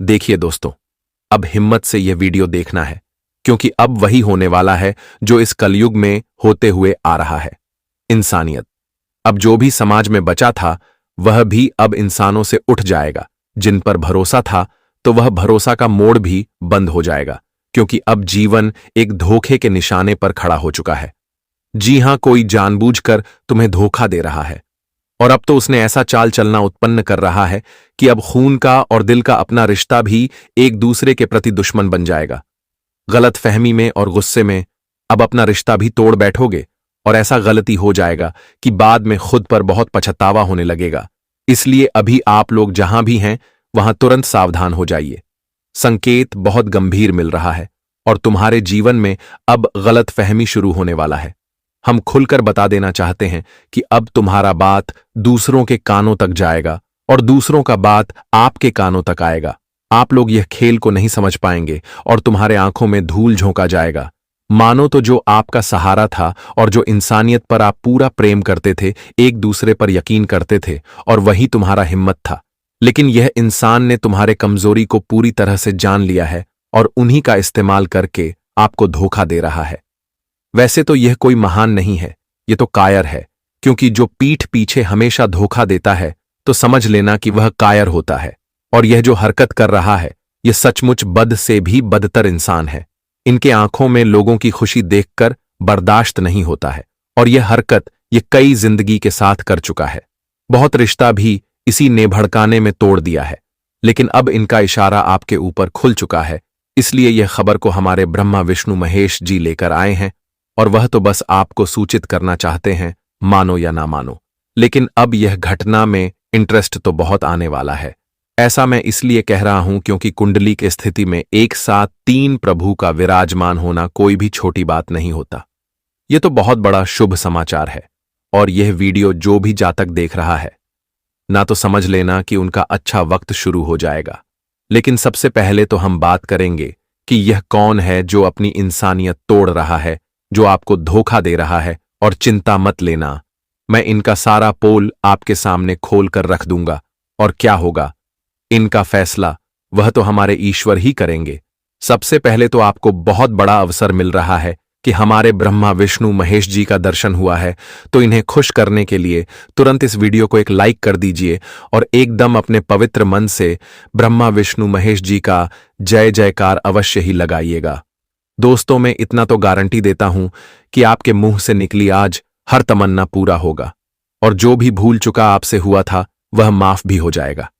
देखिए दोस्तों, अब हिम्मत से यह वीडियो देखना है, क्योंकि अब वही होने वाला है जो इस कलयुग में होते हुए आ रहा है। इंसानियत। अब जो भी समाज में बचा था वह भी अब इंसानों से उठ जाएगा। जिन पर भरोसा था तो वह भरोसा का मोड़ भी बंद हो जाएगा, क्योंकि अब जीवन एक धोखे के निशाने पर खड़ा हो चुका है। जी हां, कोई जानबूझकर तुम्हें धोखा दे रहा है, और अब तो उसने ऐसा चाल चलना उत्पन्न कर रहा है कि अब खून का और दिल का अपना रिश्ता भी एक दूसरे के प्रति दुश्मन बन जाएगा। गलत फहमी में और गुस्से में अब अपना रिश्ता भी तोड़ बैठोगे, और ऐसा गलती हो जाएगा कि बाद में खुद पर बहुत पछतावा होने लगेगा। इसलिए अभी आप लोग जहां भी हैं वहां तुरंत सावधान हो जाइए। संकेत बहुत गंभीर मिल रहा है और तुम्हारे जीवन में अब गलत फहमी शुरू होने वाला है। हम खुलकर बता देना चाहते हैं कि अब तुम्हारा बात दूसरों के कानों तक जाएगा और दूसरों का बात आपके कानों तक आएगा। आप लोग यह खेल को नहीं समझ पाएंगे और तुम्हारे आंखों में धूल झोंका जाएगा। मानो तो जो आपका सहारा था और जो इंसानियत पर आप पूरा प्रेम करते थे, एक दूसरे पर यकीन करते थे, और वही तुम्हारा हिम्मत था, लेकिन यह इंसान ने तुम्हारे कमजोरी को पूरी तरह से जान लिया है और उन्हीं का इस्तेमाल करके आपको धोखा दे रहा है। वैसे तो यह कोई महान नहीं है, यह तो कायर है, क्योंकि जो पीठ पीछे हमेशा धोखा देता है तो समझ लेना कि वह कायर होता है। और यह जो हरकत कर रहा है यह सचमुच बद से भी बदतर इंसान है। इनके आंखों में लोगों की खुशी देखकर बर्दाश्त नहीं होता है, और यह हरकत यह कई जिंदगी के साथ कर चुका है। बहुत रिश्ता भी इसी ने भड़काने में तोड़ दिया है, लेकिन अब इनका इशारा आपके ऊपर खुल चुका है। इसलिए यह खबर को हमारे ब्रह्मा विष्णु महेश जी लेकर आए हैं, और वह तो बस आपको सूचित करना चाहते हैं, मानो या ना मानो। लेकिन अब यह घटना में इंटरेस्ट तो बहुत आने वाला है। ऐसा मैं इसलिए कह रहा हूं क्योंकि कुंडली की स्थिति में एक साथ 3 प्रभु का विराजमान होना कोई भी छोटी बात नहीं होता। यह तो बहुत बड़ा शुभ समाचार है, और यह वीडियो जो भी जातक देख रहा है ना तो समझ लेना कि उनका अच्छा वक्त शुरू हो जाएगा। लेकिन सबसे पहले तो हम बात करेंगे कि यह कौन है जो अपनी इंसानियत तोड़ रहा है, जो आपको धोखा दे रहा है। और चिंता मत लेना, मैं इनका सारा पोल आपके सामने खोल कर रख दूंगा, और क्या होगा इनका फैसला वह तो हमारे ईश्वर ही करेंगे। सबसे पहले तो आपको बहुत बड़ा अवसर मिल रहा है कि हमारे ब्रह्मा विष्णु महेश जी का दर्शन हुआ है, तो इन्हें खुश करने के लिए तुरंत इस वीडियो को एक लाइक कर दीजिए और एकदम अपने पवित्र मन से ब्रह्मा विष्णु महेश जी का जय जयकार अवश्य ही लगाइएगा। दोस्तों, मैं इतना तो गारंटी देता हूं कि आपके मुंह से निकली आज हर तमन्ना पूरा होगा, और जो भी भूल चुका आपसे हुआ था वह माफ भी हो जाएगा।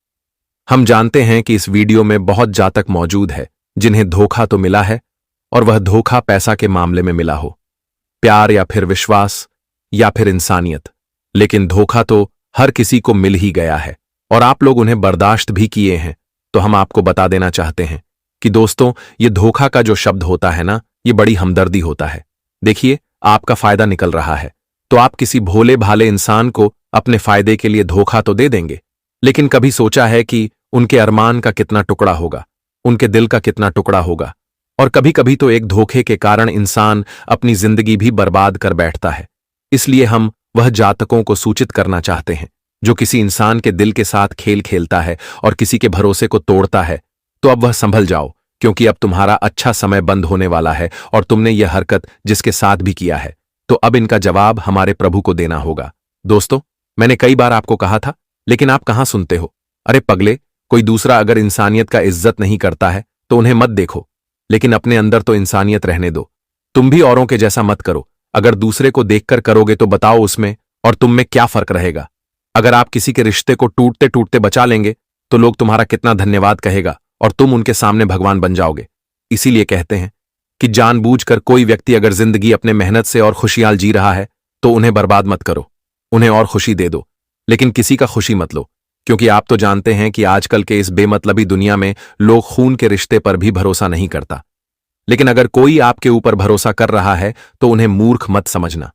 हम जानते हैं कि इस वीडियो में बहुत जातक मौजूद है जिन्हें धोखा तो मिला है, और वह धोखा पैसा के मामले में मिला हो, प्यार या फिर विश्वास या फिर इंसानियत। लेकिन धोखा तो हर किसी को मिल ही गया है, और आप लोग उन्हें बर्दाश्त भी किए हैं। तो हम आपको बता देना चाहते हैं कि दोस्तों, ये धोखा का जो शब्द होता है ना, ये बड़ी हमदर्दी होता है। देखिए, आपका फायदा निकल रहा है तो आप किसी भोले भाले इंसान को अपने फायदे के लिए धोखा तो दे देंगे, लेकिन कभी सोचा है कि उनके अरमान का कितना टुकड़ा होगा, उनके दिल का कितना टुकड़ा होगा। और कभी कभी तो एक धोखे के कारण इंसान अपनी जिंदगी भी बर्बाद कर बैठता है। इसलिए हम वह जातकों को सूचित करना चाहते हैं जो किसी इंसान के दिल के साथ खेल खेलता है और किसी के भरोसे को तोड़ता है, तो अब वह संभल जाओ, क्योंकि अब तुम्हारा अच्छा समय बंद होने वाला है, और तुमने यह हरकत जिसके साथ भी किया है, तो अब इनका जवाब हमारे प्रभु को देना होगा। दोस्तों, मैंने कई बार आपको कहा था, लेकिन आप कहां सुनते हो। अरे पगले, कोई दूसरा अगर इंसानियत का इज्जत नहीं करता है तो उन्हें मत देखो, लेकिन अपने अंदर तो इंसानियत रहने दो। तुम भी औरों के जैसा मत करो। अगर दूसरे को देखकर करोगे तो बताओ उसमें और तुम में क्या फर्क रहेगा। अगर आप किसी के रिश्ते को टूटते टूटते बचा लेंगे तो लोग तुम्हारा कितना धन्यवाद कहेगा, और तुम उनके सामने भगवान बन जाओगे। इसीलिए कहते हैं कि जानबूझकर कोई व्यक्ति अगर जिंदगी अपने मेहनत से और खुशियाल जी रहा है तो उन्हें बर्बाद मत करो, उन्हें और खुशी दे दो, लेकिन किसी का खुशी मत लो, क्योंकि आप तो जानते हैं कि आजकल के इस बेमतलबी दुनिया में लोग खून के रिश्ते पर भी भरोसा नहीं करता। लेकिन अगर कोई आपके ऊपर भरोसा कर रहा है तो उन्हें मूर्ख मत समझना।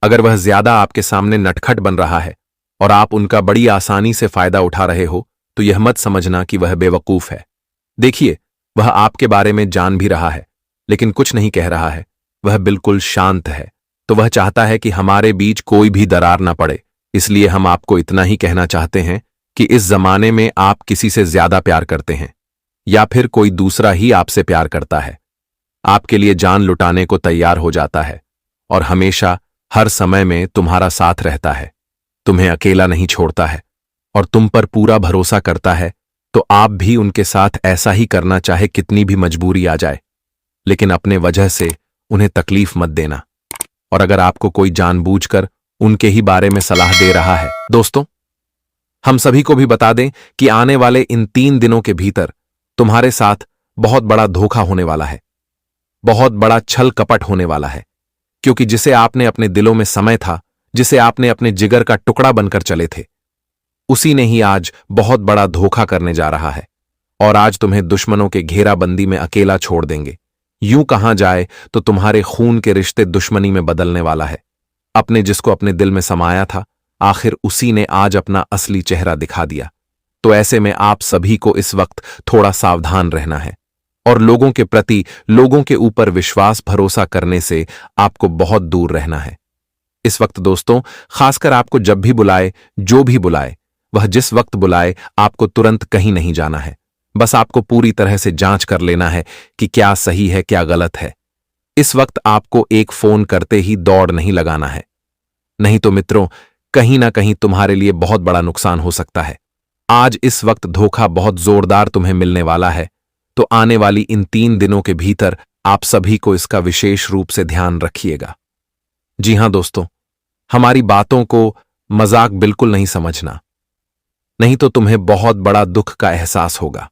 अगर वह ज्यादा आपके सामने नटखट बन रहा है और आप उनका बड़ी आसानी से फायदा उठा रहे हो, तो यह मत समझना कि वह बेवकूफ है। देखिए, वह आपके बारे में जान भी रहा है, लेकिन कुछ नहीं कह रहा है। वह बिल्कुल शांत है, तो वह चाहता है कि हमारे बीच कोई भी दरार ना पड़े। इसलिए हम आपको इतना ही कहना चाहते हैं कि इस जमाने में आप किसी से ज्यादा प्यार करते हैं, या फिर कोई दूसरा ही आपसे प्यार करता है, आपके लिए जान लुटाने को तैयार हो जाता है और हमेशा हर समय में तुम्हारा साथ रहता है, तुम्हें अकेला नहीं छोड़ता है और तुम पर पूरा भरोसा करता है, तो आप भी उनके साथ ऐसा ही करना चाहे कितनी भी मजबूरी आ जाए, लेकिन अपने वजह से उन्हें तकलीफ मत देना। और अगर आपको कोई जानबूझकर उनके ही बारे में सलाह दे रहा है, दोस्तों, हम सभी को भी बता दें कि आने वाले इन 3 दिनों के भीतर तुम्हारे साथ बहुत बड़ा धोखा होने वाला है, बहुत बड़ा छल कपट होने वाला है, क्योंकि जिसे आपने अपने दिलों में समय था, जिसे आपने अपने जिगर का टुकड़ा बनकर चले थे, उसी ने ही आज बहुत बड़ा धोखा करने जा रहा है और आज तुम्हें दुश्मनों के घेराबंदी में अकेला छोड़ देंगे। यूं कहा जाए तो तुम्हारे खून के रिश्ते दुश्मनी में बदलने वाला है। अपने जिसको अपने दिल में समाया था, आखिर उसी ने आज अपना असली चेहरा दिखा दिया। तो ऐसे में आप सभी को इस वक्त थोड़ा सावधान रहना है और लोगों के प्रति, लोगों के ऊपर विश्वास भरोसा करने से आपको बहुत दूर रहना है। इस वक्त दोस्तों, खासकर आपको जब भी बुलाए, जो भी बुलाए, वह जिस वक्त बुलाए, आपको तुरंत कहीं नहीं जाना है। बस आपको पूरी तरह से जांच कर लेना है कि क्या सही है, क्या गलत है। इस वक्त आपको एक फोन करते ही दौड़ नहीं लगाना है, नहीं तो मित्रों, कहीं ना कहीं तुम्हारे लिए बहुत बड़ा नुकसान हो सकता है। आज इस वक्त धोखा बहुत जोरदार तुम्हें मिलने वाला है, तो आने वाली इन 3 दिनों के भीतर आप सभी को इसका विशेष रूप से ध्यान रखिएगा। जी हां दोस्तों, हमारी बातों को मजाक बिल्कुल नहीं समझना, नहीं तो तुम्हें बहुत बड़ा दुख का एहसास होगा।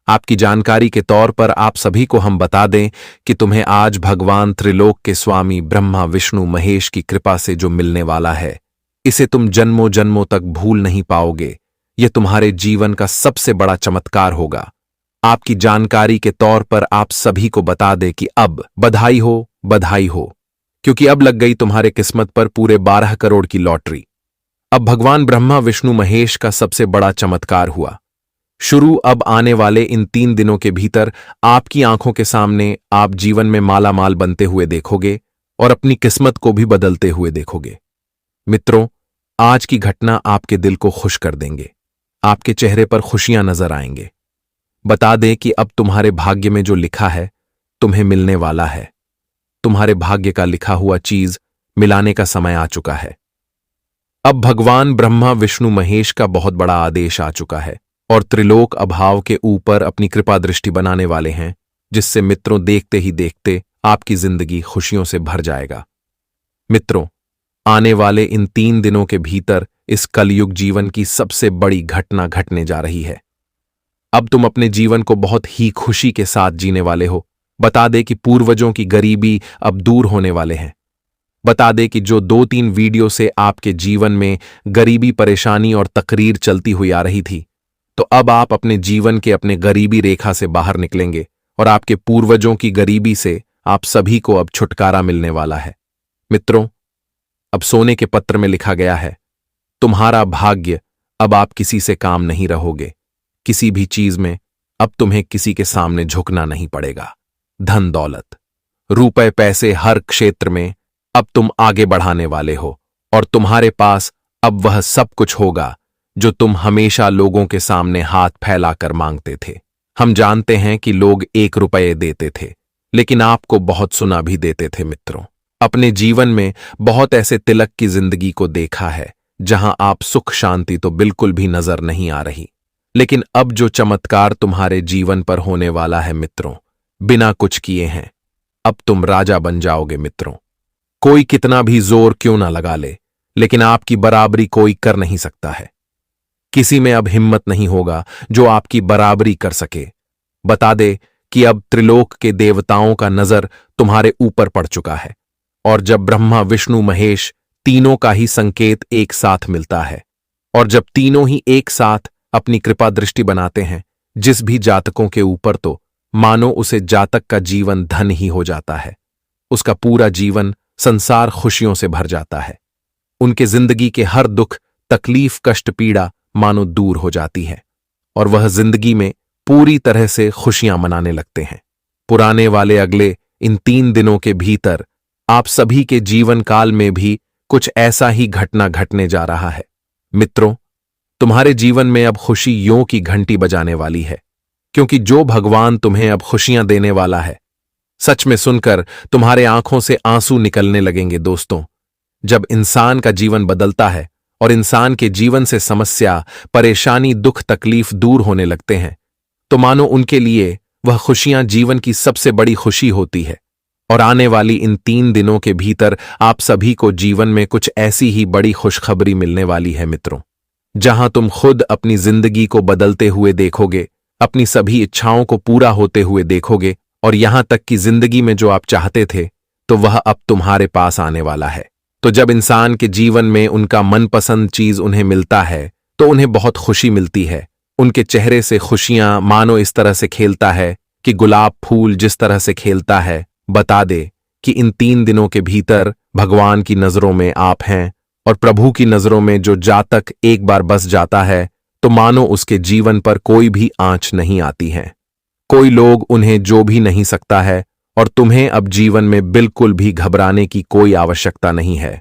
आपकी जानकारी के तौर पर आप सभी को हम बता दें कि तुम्हें आज भगवान त्रिलोक के स्वामी ब्रह्मा विष्णु महेश की कृपा से जो मिलने वाला है, इसे तुम जन्मों जन्मों तक भूल नहीं पाओगे। यह तुम्हारे जीवन का सबसे बड़ा चमत्कार होगा। आपकी जानकारी के तौर पर आप सभी को बता दें कि अब बधाई हो, बधाई हो, क्योंकि अब लग गई तुम्हारे किस्मत पर पूरे 12 करोड़ की लॉटरी। अब भगवान ब्रह्मा विष्णु महेश का सबसे बड़ा चमत्कार हुआ शुरू। अब आने वाले इन 3 दिनों के भीतर आपकी आंखों के सामने आप जीवन में माला माल बनते हुए देखोगे और अपनी किस्मत को भी बदलते हुए देखोगे। मित्रों, आज की घटना आपके दिल को खुश कर देंगे, आपके चेहरे पर खुशियां नजर आएंगे। बता दें कि अब तुम्हारे भाग्य में जो लिखा है, तुम्हें मिलने वाला है। तुम्हारे भाग्य का लिखा हुआ चीज मिलाने का समय आ चुका है। अब भगवान ब्रह्मा विष्णु महेश का बहुत बड़ा आदेश आ चुका है और त्रिलोक अभाव के ऊपर अपनी कृपा दृष्टि बनाने वाले हैं, जिससे मित्रों देखते ही देखते आपकी जिंदगी खुशियों से भर जाएगा। मित्रों, आने वाले इन 3 दिनों के भीतर इस कलयुग जीवन की सबसे बड़ी घटना घटने जा रही है। अब तुम अपने जीवन को बहुत ही खुशी के साथ जीने वाले हो। बता दे कि पूर्वजों की गरीबी अब दूर होने वाले हैं। बता दे कि जो 2-3 वीडियो से आपके जीवन में गरीबी, परेशानी और तकरीर चलती हुई आ रही थी, तो अब आप अपने जीवन के अपने गरीबी रेखा से बाहर निकलेंगे और आपके पूर्वजों की गरीबी से आप सभी को अब छुटकारा मिलने वाला है। मित्रों, अब सोने के पत्र में लिखा गया है, तुम्हारा भाग्य, अब आप किसी से काम नहीं रहोगे। किसी भी चीज में अब तुम्हें किसी के सामने झुकना नहीं पड़ेगा। धन दौलत, रुपए पैसे, हर क्षेत्र में अब तुम आगे बढ़ाने वाले हो और तुम्हारे पास अब वह सब कुछ होगा जो तुम हमेशा लोगों के सामने हाथ फैलाकर मांगते थे। हम जानते हैं कि लोग 1 रुपये देते थे, लेकिन आपको बहुत सुना भी देते थे। मित्रों, अपने जीवन में बहुत ऐसे तिलक की जिंदगी को देखा है जहां आप सुख शांति तो बिल्कुल भी नजर नहीं आ रही, लेकिन अब जो चमत्कार तुम्हारे जीवन पर होने वाला है मित्रों, बिना कुछ किए हैं अब तुम राजा बन जाओगे। मित्रों, कोई कितना भी जोर क्यों ना लगा ले, लेकिन आपकी बराबरी कोई कर नहीं सकता है। किसी में अब हिम्मत नहीं होगा जो आपकी बराबरी कर सके। बता दे कि अब त्रिलोक के देवताओं का नजर तुम्हारे ऊपर पड़ चुका है और जब ब्रह्मा विष्णु महेश तीनों का ही संकेत एक साथ मिलता है और जब तीनों ही एक साथ अपनी कृपा दृष्टि बनाते हैं जिस भी जातकों के ऊपर, तो मानो उसे जातक का जीवन धन ही हो जाता है। उसका पूरा जीवन संसार खुशियों से भर जाता है। उनके जिंदगी के हर दुख, तकलीफ, कष्ट, पीड़ा मानो दूर हो जाती है और वह जिंदगी में पूरी तरह से खुशियां मनाने लगते हैं। पुराने वाले अगले इन 3 दिनों के भीतर आप सभी के जीवन काल में भी कुछ ऐसा ही घटना घटने जा रहा है। मित्रों, तुम्हारे जीवन में अब खुशी यों की घंटी बजाने वाली है। क्योंकि जो भगवान तुम्हें अब खुशियां देने वाला है, सच में सुनकर तुम्हारे आंखों से आंसू निकलने लगेंगे। दोस्तों, जब इंसान का जीवन बदलता है और इंसान के जीवन से समस्या, परेशानी, दुख, तकलीफ दूर होने लगते हैं, तो मानो उनके लिए वह खुशियां जीवन की सबसे बड़ी खुशी होती है। और आने वाली इन 3 दिनों के भीतर आप सभी को जीवन में कुछ ऐसी ही बड़ी खुशखबरी मिलने वाली है मित्रों, जहां तुम खुद अपनी जिंदगी को बदलते हुए देखोगे, अपनी सभी इच्छाओं को पूरा होते हुए देखोगे, और यहां तक कि जिंदगी में जो आप चाहते थे, तो वह अब तुम्हारे पास आने वाला है। तो जब इंसान के जीवन में उनका मनपसंद चीज उन्हें मिलता है, तो उन्हें बहुत खुशी मिलती है। उनके चेहरे से खुशियां मानो इस तरह से खेलता है कि गुलाब फूल जिस तरह से खेलता है। बता दे कि इन 3 दिनों के भीतर भगवान की नजरों में आप हैं, और प्रभु की नजरों में जो जातक एक बार बस जाता है, तो मानो उसके जीवन पर कोई भी आंच नहीं आती है। कोई लोग उन्हें जो भी नहीं सकता है, और तुम्हें अब जीवन में बिल्कुल भी घबराने की कोई आवश्यकता नहीं है।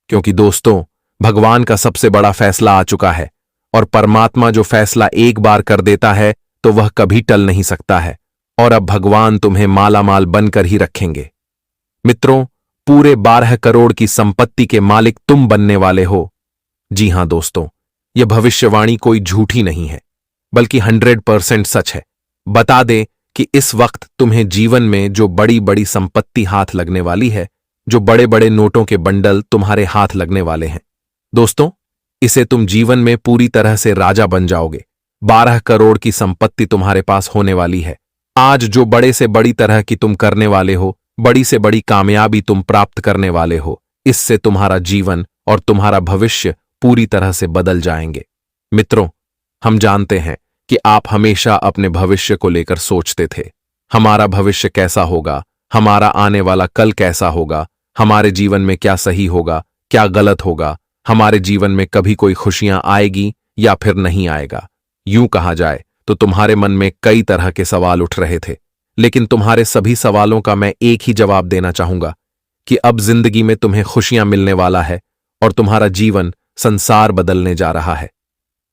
क्योंकि दोस्तों, भगवान का सबसे बड़ा फैसला आ चुका है, और परमात्मा जो फैसला एक बार कर देता है तो वह कभी टल नहीं सकता है। और अब भगवान तुम्हें मालामाल बनकर ही रखेंगे। मित्रों, पूरे 12 करोड़ की संपत्ति के मालिक तुम बनने वाले हो। जी हां दोस्तों, यह भविष्यवाणी कोई झूठी नहीं है, बल्कि 100% सच है। बता दें कि इस वक्त तुम्हें जीवन में जो बड़ी बड़ी संपत्ति हाथ लगने वाली है, जो बड़े बड़े नोटों के बंडल तुम्हारे हाथ लगने वाले हैं, दोस्तों, इसे तुम जीवन में पूरी तरह से राजा बन जाओगे। 12 करोड़ की संपत्ति तुम्हारे पास होने वाली है। आज जो बड़े से बड़ी तरह की तुम करने वाले हो, बड़ी से बड़ी कामयाबी तुम प्राप्त करने वाले हो, इससे तुम्हारा जीवन और तुम्हारा भविष्य पूरी तरह से बदल जाएंगे। मित्रों, हम जानते हैं कि आप हमेशा अपने भविष्य को लेकर सोचते थे। हमारा भविष्य कैसा होगा, हमारा आने वाला कल कैसा होगा, हमारे जीवन में क्या सही होगा, क्या गलत होगा, हमारे जीवन में कभी कोई खुशियां आएगी या फिर नहीं आएगा। यूं कहा जाए तो तुम्हारे मन में कई तरह के सवाल उठ रहे थे, लेकिन तुम्हारे सभी सवालों का मैं एक ही जवाब देना चाहूंगा कि अब जिंदगी में तुम्हें खुशियां मिलने वाला है, और तुम्हारा जीवन, संसार बदलने जा रहा है।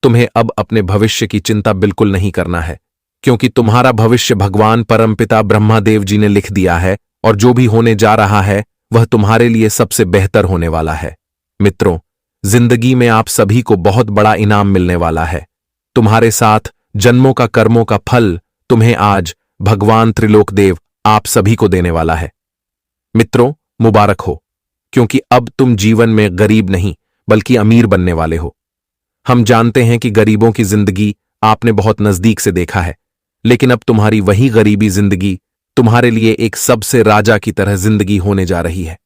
तुम्हें अब अपने भविष्य की चिंता बिल्कुल नहीं करना है, क्योंकि तुम्हारा भविष्य भगवान परमपिता ब्रह्मादेव जी ने लिख दिया है, और जो भी होने जा रहा है वह तुम्हारे लिए सबसे बेहतर होने वाला है। मित्रों, जिंदगी में आप सभी को बहुत बड़ा इनाम मिलने वाला है। तुम्हारे साथ जन्मों का कर्मों का फल तुम्हें आज भगवान त्रिलोकदेव आप सभी को देने वाला है। मित्रों, मुबारक हो, क्योंकि अब तुम जीवन में गरीब नहीं बल्कि अमीर बनने वाले हो। हम जानते हैं कि गरीबों की जिंदगी आपने बहुत नजदीक से देखा है, लेकिन अब तुम्हारी वही गरीबी जिंदगी तुम्हारे लिए एक सबसे राजा की तरह जिंदगी होने जा रही है।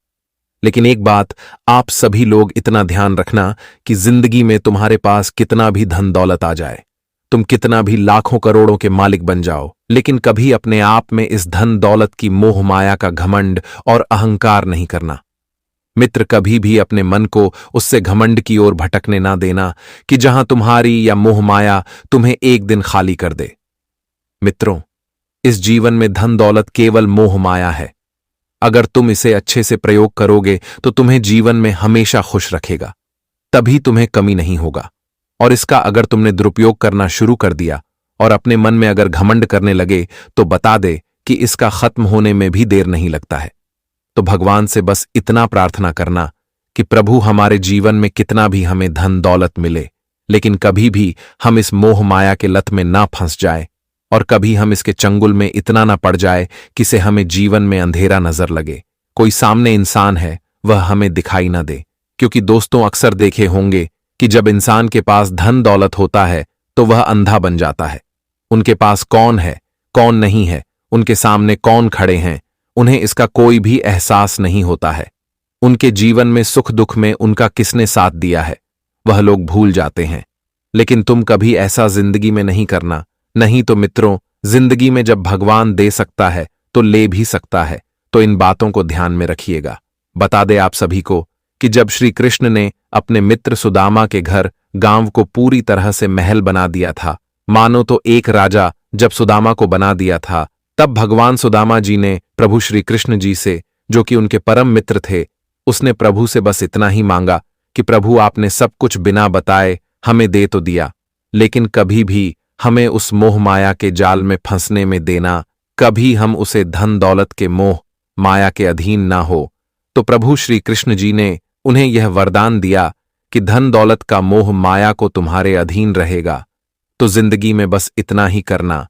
लेकिन एक बात आप सभी लोग इतना ध्यान रखना कि जिंदगी में तुम्हारे पास कितना भी धन दौलत आ जाए, तुम कितना भी लाखों करोड़ों के मालिक बन जाओ, लेकिन कभी अपने आप में इस धन दौलत की मोह माया का घमंड और अहंकार नहीं करना। मित्र, कभी भी अपने मन को उससे घमंड की ओर भटकने ना देना कि जहां तुम्हारी या मोह माया तुम्हें एक दिन खाली कर दे। मित्रों, इस जीवन में धन दौलत केवल मोह माया है। अगर तुम इसे अच्छे से प्रयोग करोगे तो तुम्हें जीवन में हमेशा खुश रखेगा, तभी तुम्हें कमी नहीं होगा। और इसका अगर तुमने दुरुपयोग करना शुरू कर दिया और अपने मन में अगर घमंड करने लगे, तो बता दे कि इसका खत्म होने में भी देर नहीं लगता है। तो भगवान से बस इतना प्रार्थना करना कि प्रभु, हमारे जीवन में कितना भी हमें धन दौलत मिले, लेकिन कभी भी हम इस मोह माया के लत में ना फंस जाए, और कभी हम इसके चंगुल में इतना ना पड़ जाए कि से हमें जीवन में अंधेरा नजर लगे, कोई सामने इंसान है वह हमें दिखाई ना दे। क्योंकि दोस्तों, अक्सर देखे होंगे कि जब इंसान के पास धन दौलत होता है तो वह अंधा बन जाता है। उनके पास कौन है, कौन नहीं है, उनके सामने कौन खड़े हैं, उन्हें इसका कोई भी एहसास नहीं होता है। उनके जीवन में सुख दुख में उनका किसने साथ दिया है वह लोग भूल जाते हैं। लेकिन तुम कभी ऐसा जिंदगी में नहीं करना। नहीं तो मित्रों, जिंदगी में जब भगवान दे सकता है तो ले भी सकता है, तो इन बातों को ध्यान में रखिएगा। बता दे आप सभी को कि जब श्री कृष्ण ने अपने मित्र सुदामा के घर गांव को पूरी तरह से महल बना दिया था, मानो तो एक राजा जब सुदामा को बना दिया था, तब भगवान सुदामा जी ने प्रभु श्री कृष्ण जी से, जो कि उनके परम मित्र थे, उसने प्रभु से बस इतना ही मांगा कि प्रभु, आपने सब कुछ बिना बताए हमें दे तो दिया, लेकिन कभी भी हमें उस मोह माया के जाल में फंसने में देना, कभी हम उसे धन दौलत के मोह माया के अधीन ना हो। तो प्रभु श्री कृष्ण जी ने उन्हें यह वरदान दिया कि धन दौलत का मोह माया को तुम्हारे अधीन रहेगा। तो जिंदगी में बस इतना ही करना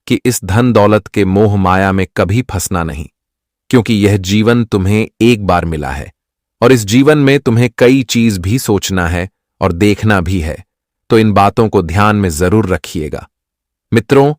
कि इस धन दौलत के मोह माया में कभी फंसना नहीं, क्योंकि यह जीवन तुम्हें एक बार मिला है और इस जीवन में तुम्हें कई चीज भी सोचना है और देखना भी है। तो इन बातों को ध्यान में जरूर रखिएगा। मित्रों,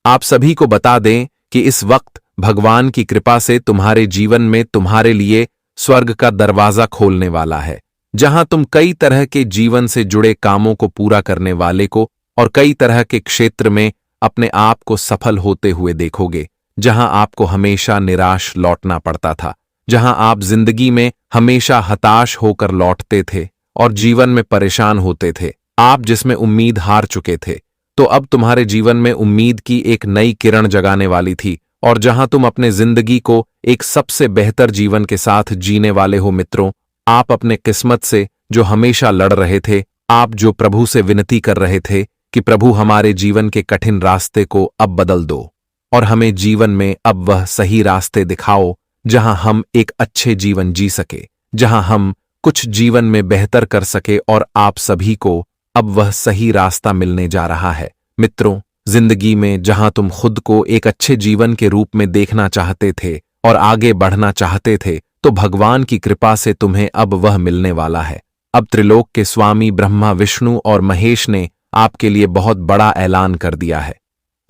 आप सभी को बता दें कि इस वक्त भगवान की कृपा से तुम्हारे जीवन में तुम्हारे लिए स्वर्ग का दरवाजा खोलने वाला है, जहां तुम कई तरह के जीवन से जुड़े कामों को पूरा करने वाले को और कई तरह के क्षेत्र में अपने आप को सफल होते हुए देखोगे। जहां आपको हमेशा निराश लौटना पड़ता था, जहां आप जिंदगी में हमेशा हताश होकर लौटते थे और जीवन में परेशान होते थे, आप जिसमें उम्मीद हार चुके थे, तो अब तुम्हारे जीवन में उम्मीद की एक नई किरण जगाने वाली थी और जहां तुम अपने जिंदगी को एक सबसे बेहतर जीवन के साथ जीने वाले हो। मित्रों, आप अपने किस्मत से जो हमेशा लड़ रहे थे, आप जो प्रभु से विनती कर रहे थे कि प्रभु हमारे जीवन के कठिन रास्ते को अब बदल दो और हमें जीवन में अब वह सही रास्ते दिखाओ जहां हम एक अच्छे जीवन जी सके, जहां हम कुछ जीवन में बेहतर कर सके, और आप सभी को अब वह सही रास्ता मिलने जा रहा है। मित्रों, जिंदगी में जहां तुम खुद को एक अच्छे जीवन के रूप में देखना चाहते थे और आगे बढ़ना चाहते थे, तो भगवान की कृपा से तुम्हें अब वह मिलने वाला है। अब त्रिलोक के स्वामी ब्रह्मा, विष्णु और महेश ने आपके लिए बहुत बड़ा ऐलान कर दिया है।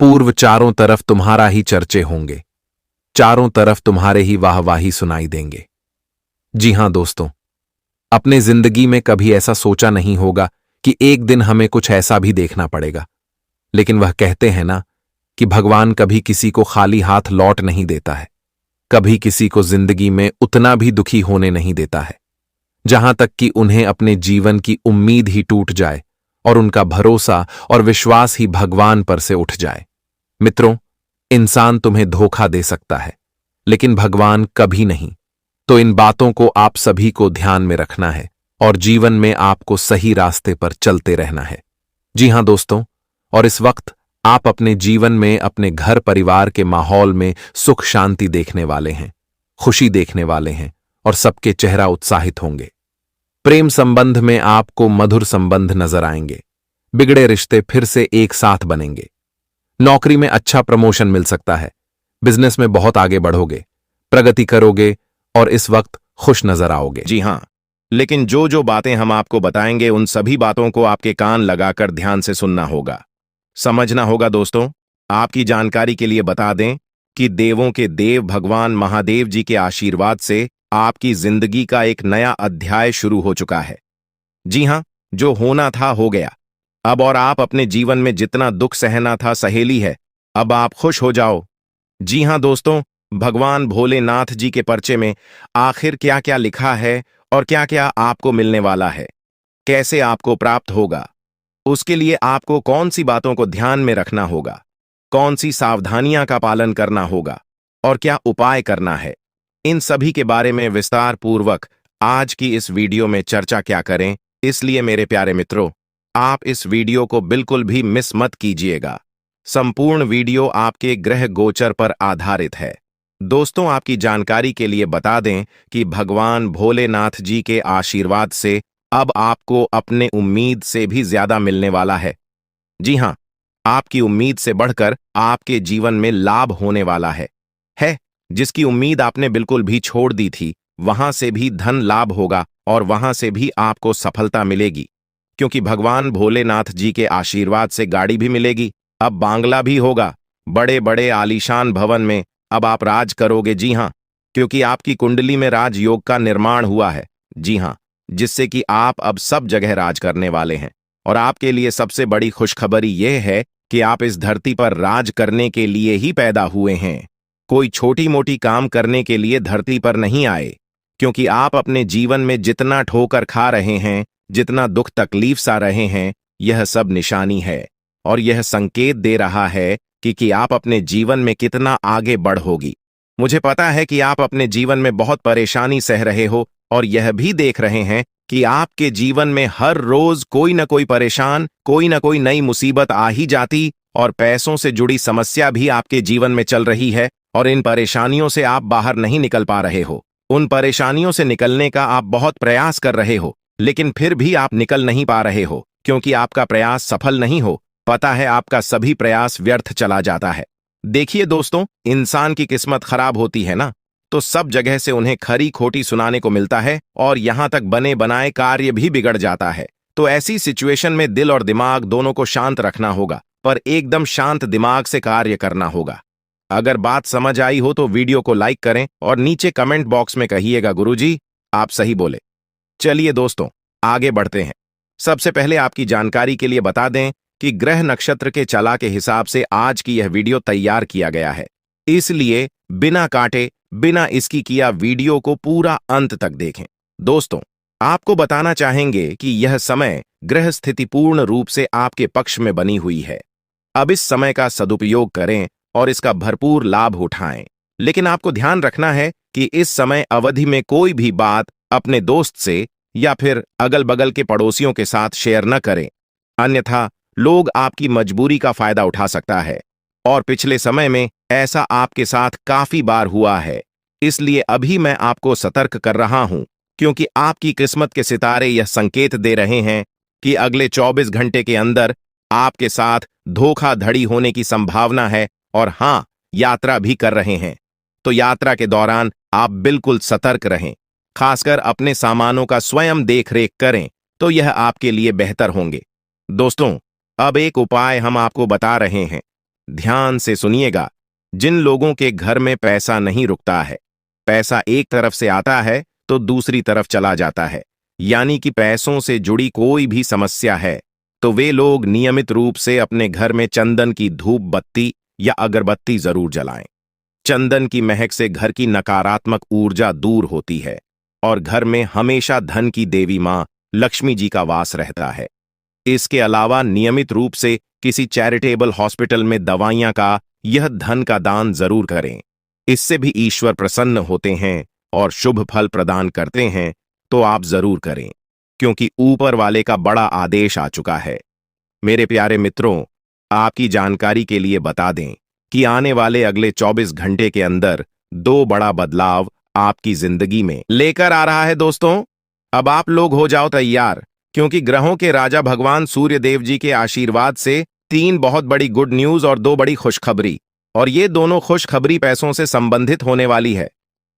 पूर्व चारों तरफ तुम्हारा ही चर्चे होंगे, चारों तरफ तुम्हारे ही वाहवाही सुनाई देंगे। जी हां दोस्तों, अपने जिंदगी में कभी ऐसा सोचा नहीं होगा कि एक दिन हमें कुछ ऐसा भी देखना पड़ेगा, लेकिन वह कहते हैं ना कि भगवान कभी किसी को खाली हाथ लौट नहीं देता है, कभी किसी को जिंदगी में उतना भी दुखी होने नहीं देता है जहां तक कि उन्हें अपने जीवन की उम्मीद ही टूट जाए और उनका भरोसा और विश्वास ही भगवान पर से उठ जाए। मित्रों, इंसान तुम्हें धोखा दे सकता है, लेकिन भगवान कभी नहीं। तो इन बातों को आप सभी को ध्यान में रखना है और जीवन में आपको सही रास्ते पर चलते रहना है। जी हां दोस्तों, और इस वक्त आप अपने जीवन में अपने घर परिवार के माहौल में सुख शांति देखने वाले हैं, खुशी देखने वाले हैं और सबके चेहरा उत्साहित होंगे। प्रेम संबंध में आपको मधुर संबंध नजर आएंगे, बिगड़े रिश्ते फिर से एक साथ बनेंगे, नौकरी में अच्छा प्रमोशन मिल सकता है, बिजनेस में बहुत आगे बढ़ोगे, प्रगति करोगे और इस वक्त खुश नजर आओगे। जी हां, लेकिन जो जो बातें हम आपको बताएंगे उन सभी बातों को आपके कान लगाकर ध्यान से सुनना होगा, समझना होगा। दोस्तों, आपकी जानकारी के लिए बता दें कि देवों के देव भगवान महादेव जी के आशीर्वाद से आपकी जिंदगी का एक नया अध्याय शुरू हो चुका है। जी हां, जो होना था हो गया अब, और आप अपने जीवन में जितना दुख सहना था सहेली है, अब आप खुश हो जाओ। जी हां दोस्तों, भगवान भोलेनाथ जी के पर्चे में आखिर क्या क्या लिखा है और क्या क्या आपको मिलने वाला है, कैसे आपको प्राप्त होगा, उसके लिए आपको कौन सी बातों को ध्यान में रखना होगा, कौन सी सावधानियां का पालन करना होगा और क्या उपाय करना है, इन सभी के बारे में विस्तार पूर्वक आज की इस वीडियो में चर्चा क्या करें। इसलिए मेरे प्यारे मित्रों, आप इस वीडियो को बिल्कुल भी मिस मत कीजिएगा। संपूर्ण वीडियो आपके ग्रह गोचर पर आधारित है। दोस्तों, आपकी जानकारी के लिए बता दें कि भगवान भोलेनाथ जी के आशीर्वाद से अब आपको अपने उम्मीद से भी ज्यादा मिलने वाला है। जी हां, आपकी उम्मीद से बढ़कर आपके जीवन में लाभ होने वाला है। जिसकी उम्मीद आपने बिल्कुल भी छोड़ दी थी, वहां से भी धन लाभ होगा और वहां से भी आपको सफलता मिलेगी, क्योंकि भगवान भोलेनाथ जी के आशीर्वाद से गाड़ी भी मिलेगी, अब बांग्ला भी होगा, बड़े बड़े आलीशान भवन में अब आप राज करोगे। जी हां, क्योंकि आपकी कुंडली में राजयोग का निर्माण हुआ है। जी हां, जिससे कि आप अब सब जगह राज करने वाले हैं। और आपके लिए सबसे बड़ी खुशखबरी यह है कि आप इस धरती पर राज करने के लिए ही पैदा हुए हैं, कोई छोटी मोटी काम करने के लिए धरती पर नहीं आए। क्योंकि आप अपने जीवन में जितना ठोकर खा रहे हैं, जितना दुख तकलीफ सा रहे हैं, यह सब निशानी है और यह संकेत दे रहा है कि आप अपने जीवन में कितना आगे बढ़ोगी। मुझे पता है कि आप अपने जीवन में बहुत परेशानी सह रहे हो, और यह भी देख रहे हैं कि आपके जीवन में हर रोज कोई न कोई परेशान, कोई न कोई नई मुसीबत आ ही जाती और पैसों से जुड़ी समस्या भी आपके जीवन में चल रही है और इन परेशानियों से आप बाहर नहीं निकल पा रहे हो। उन परेशानियों से निकलने का आप बहुत प्रयास कर रहे हो, लेकिन फिर भी आप निकल नहीं पा रहे हो क्योंकि आपका प्रयास सफल नहीं हो। पता है, आपका सभी प्रयास व्यर्थ चला जाता है। देखिए दोस्तों, इंसान की किस्मत खराब होती है ना, तो सब जगह से उन्हें खरी खोटी सुनाने को मिलता है और यहां तक बने बनाए कार्य भी बिगड़ जाता है। तो ऐसी सिचुएशन में दिल और दिमाग दोनों को शांत रखना होगा, पर एकदम शांत दिमाग से कार्य करना होगा। अगर बात समझ आई हो तो वीडियो को लाइक करें और नीचे कमेंट बॉक्स में कहिएगा गुरुजी आप सही बोले। चलिए दोस्तों, आगे बढ़ते हैं। सबसे पहले आपकी जानकारी के लिए बता दें कि ग्रह नक्षत्र के चला के हिसाब से आज की यह वीडियो तैयार किया गया है, इसलिए बिना काटे बिना इसकी किया वीडियो को पूरा अंत तक देखें। दोस्तों, आपको बताना चाहेंगे कि यह समय ग्रह स्थिति पूर्ण रूप से आपके पक्ष में बनी हुई है। अब इस समय का सदुपयोग करें और इसका भरपूर लाभ उठाएं। लेकिन आपको ध्यान रखना है कि इस समय अवधि में कोई भी बात अपने दोस्त से या फिर अगल बगल के पड़ोसियों के साथ शेयर न करें, अन्यथा लोग आपकी मजबूरी का फायदा उठा सकता है और पिछले समय में ऐसा आपके साथ काफी बार हुआ है। इसलिए अभी मैं आपको सतर्क कर रहा हूं क्योंकि आपकी किस्मत के सितारे यह संकेत दे रहे हैं कि अगले 24 घंटे के अंदर आपके साथ धोखाधड़ी होने की संभावना है और हां, यात्रा भी कर रहे हैं। तो यात्रा के दौरान आप बिल्कुल सतर्क रहें, खासकर अपने सामानों का स्वयं देखरेख करें तो यह आपके लिए बेहतर होंगे। दोस्तों, अब एक उपाय हम आपको बता रहे हैं, ध्यान से सुनिएगा। जिन लोगों के घर में पैसा नहीं रुकता है, पैसा एक तरफ से आता है तो दूसरी तरफ चला जाता है, यानी कि पैसों से जुड़ी कोई भी समस्या है, तो वे लोग नियमित रूप से अपने घर में चंदन की धूप बत्ती या अगरबत्ती जरूर जलाएं। चंदन की महक से घर की नकारात्मक ऊर्जा दूर होती है और घर में हमेशा धन की देवी मां लक्ष्मी जी का वास रहता है। इसके अलावा नियमित रूप से किसी चैरिटेबल हॉस्पिटल में दवाइयां का यह धन का दान जरूर करें। इससे भी ईश्वर प्रसन्न होते हैं और शुभ फल प्रदान करते हैं, तो आप जरूर करें क्योंकि ऊपर वाले का बड़ा आदेश आ चुका है। मेरे प्यारे मित्रों, आपकी जानकारी के लिए बता दें कि आने वाले अगले 24 घंटे के अंदर 2 बड़ा बदलाव आपकी जिंदगी में लेकर आ रहा है। दोस्तों, अब आप लोग हो जाओ तैयार क्योंकि ग्रहों के राजा भगवान सूर्य देव जी के आशीर्वाद से 3 बहुत बड़ी गुड न्यूज और 2 बड़ी खुशखबरी, और ये दोनों खुशखबरी पैसों से संबंधित होने वाली है।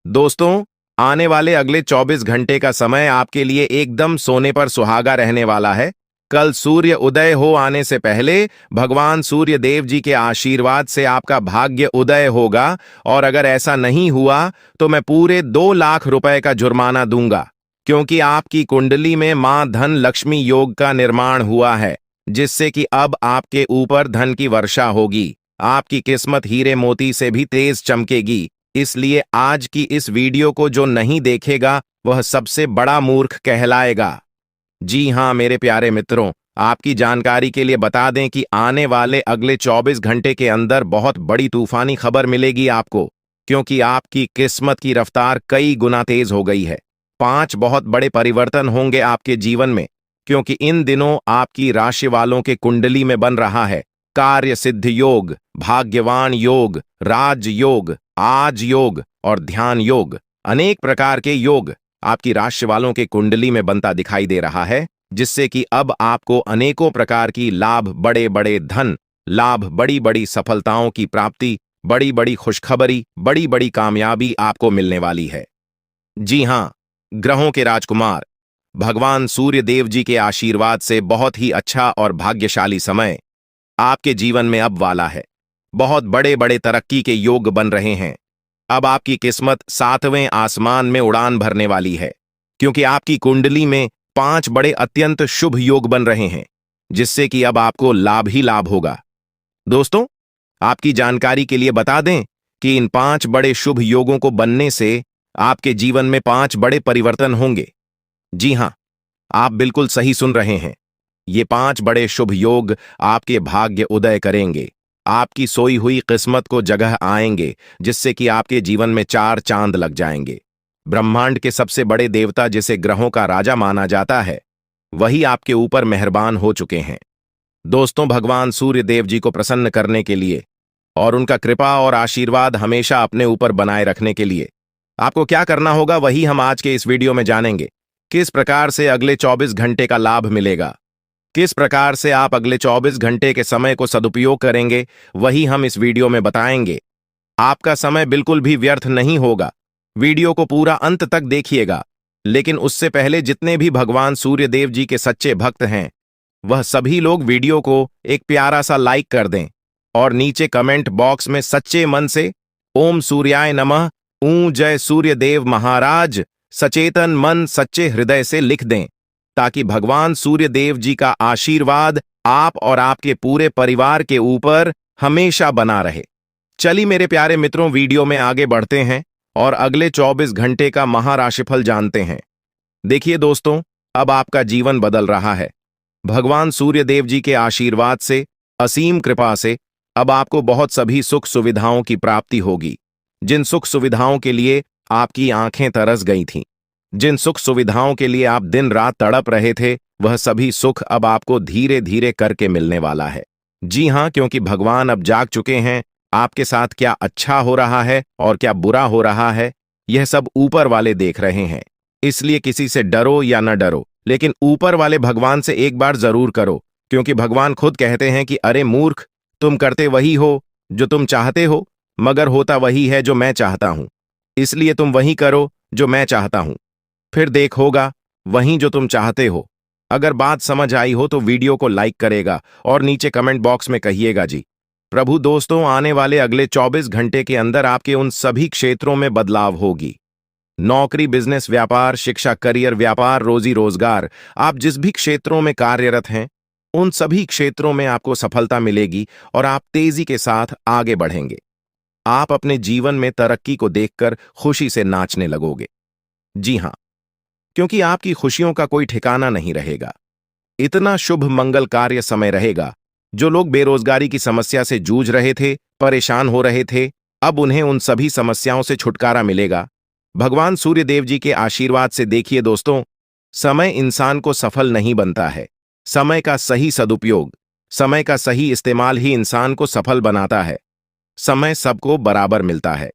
दोस्तों, आने वाले अगले 24 घंटे का समय आपके लिए एकदम सोने पर सुहागा रहने वाला है। कल सूर्य उदय हो आने से पहले भगवान सूर्य देव जी के आशीर्वाद से आपका भाग्य उदय होगा, और अगर ऐसा नहीं हुआ तो मैं पूरे 2 लाख रुपए का जुर्माना दूंगा क्योंकि आपकी कुंडली में मां धन लक्ष्मी योग का निर्माण हुआ है, जिससे कि अब आपके ऊपर धन की वर्षा होगी। आपकी किस्मत हीरे मोती से भी तेज चमकेगी। इसलिए आज की इस वीडियो को जो नहीं देखेगा वह सबसे बड़ा मूर्ख कहलाएगा। जी हां मेरे प्यारे मित्रों, आपकी जानकारी के लिए बता दें कि आने वाले अगले 24 घंटे के अंदर बहुत बड़ी तूफानी खबर मिलेगी आपको, क्योंकि आपकी किस्मत की रफ्तार कई गुना तेज हो गई है। 5 बहुत बड़े परिवर्तन होंगे आपके जीवन में, क्योंकि इन दिनों आपकी राशि वालों के कुंडली में बन रहा है कार्य सिद्ध योग, भाग्यवान योग, राज योग, आज योग और ध्यान योग। अनेक प्रकार के योग आपकी राशि वालों के कुंडली में बनता दिखाई दे रहा है, जिससे कि अब आपको अनेकों प्रकार की लाभ, बड़े बड़े धन लाभ, बड़ी बड़ी सफलताओं की प्राप्ति, बड़ी बड़ी खुशखबरी, बड़ी बड़ी कामयाबी आपको मिलने वाली है। जी हां, ग्रहों के राजकुमार भगवान सूर्य देव जी के आशीर्वाद से बहुत ही अच्छा और भाग्यशाली समय आपके जीवन में अब वाला है। बहुत बड़े बड़े तरक्की के योग बन रहे हैं। अब आपकी किस्मत 7वें आसमान में उड़ान भरने वाली है, क्योंकि आपकी कुंडली में 5 बड़े अत्यंत शुभ योग बन रहे हैं, जिससे कि अब आपको लाभ ही लाभ होगा। दोस्तों, आपकी जानकारी के लिए बता दें कि इन 5 बड़े शुभ योगों को बनने से आपके जीवन में 5 बड़े परिवर्तन होंगे। जी हां, आप बिल्कुल सही सुन रहे हैं। ये 5 बड़े शुभ योग आपके भाग्य उदय करेंगे, आपकी सोई हुई किस्मत को जगह आएंगे, जिससे कि आपके जीवन में 4 चांद लग जाएंगे। ब्रह्मांड के सबसे बड़े देवता जिसे ग्रहों का राजा माना जाता है, वही आपके ऊपर मेहरबान हो चुके हैं। दोस्तों, भगवान सूर्य देव जी को प्रसन्न करने के लिए और उनका कृपा और आशीर्वाद हमेशा अपने ऊपर बनाए रखने के लिए आपको क्या करना होगा, वही हम आज के इस वीडियो में जानेंगे। किस प्रकार से अगले 24 घंटे का लाभ मिलेगा, किस प्रकार से आप अगले 24 घंटे के समय को सदुपयोग करेंगे, वही हम इस वीडियो में बताएंगे। आपका समय बिल्कुल भी व्यर्थ नहीं होगा। वीडियो को पूरा अंत तक देखिएगा। लेकिन उससे पहले जितने भी भगवान सूर्य देव जी के सच्चे भक्त हैं, वह सभी लोग वीडियो को एक प्यारा सा लाइक कर दें और नीचे कमेंट बॉक्स में सच्चे मन से ओम सूर्याय नमः, जय सूर्य देव महाराज, सचेतन मन सच्चे हृदय से लिख दें, ताकि भगवान सूर्य देव जी का आशीर्वाद आप और आपके पूरे परिवार के ऊपर हमेशा बना रहे। चलिए मेरे प्यारे मित्रों, वीडियो में आगे बढ़ते हैं और अगले 24 घंटे का महाराशिफल जानते हैं। देखिए दोस्तों, अब आपका जीवन बदल रहा है। भगवान सूर्य देव जी के आशीर्वाद से, असीम कृपा से अब आपको बहुत सभी सुख सुविधाओं की प्राप्ति होगी। जिन सुख सुविधाओं के लिए आपकी आंखें तरस गई थीं, जिन सुख सुविधाओं के लिए आप दिन रात तड़प रहे थे, वह सभी सुख अब आपको धीरे धीरे करके मिलने वाला है। जी हां, क्योंकि भगवान अब जाग चुके हैं। आपके साथ क्या अच्छा हो रहा है और क्या बुरा हो रहा है, यह सब ऊपर वाले देख रहे हैं। इसलिए किसी से डरो या न डरो, लेकिन ऊपर वाले भगवान से एक बार जरूर करो, क्योंकि भगवान खुद कहते हैं कि अरे मूर्ख, तुम करते वही हो जो तुम चाहते हो, मगर होता वही है जो मैं चाहता हूं। इसलिए तुम वही करो जो मैं चाहता हूं, फिर देख होगा वही जो तुम चाहते हो। अगर बात समझ आई हो तो वीडियो को लाइक करेगा और नीचे कमेंट बॉक्स में कहिएगा जी। प्रभु दोस्तों, आने वाले अगले 24 घंटे के अंदर आपके उन सभी क्षेत्रों में बदलाव होगी। नौकरी, बिजनेस, व्यापार, शिक्षा, करियर, व्यापार, रोजी रोजगार, आप जिस भी क्षेत्रों में कार्यरत हैं, उन सभी क्षेत्रों में आपको सफलता मिलेगी और आप तेजी के साथ आगे बढ़ेंगे। आप अपने जीवन में तरक्की को देखकर खुशी से नाचने लगोगे। जी हां, क्योंकि आपकी खुशियों का कोई ठिकाना नहीं रहेगा। इतना शुभ मंगल कार्य समय रहेगा। जो लोग बेरोजगारी की समस्या से जूझ रहे थे, परेशान हो रहे थे, अब उन्हें उन सभी समस्याओं से छुटकारा मिलेगा भगवान सूर्य देव जी के आशीर्वाद से। देखिए दोस्तों, समय इंसान को सफल नहीं बनता है। समय का सही सदुपयोग, समय का सही इस्तेमाल ही इंसान को सफल बनाता है। समय सबको बराबर मिलता है।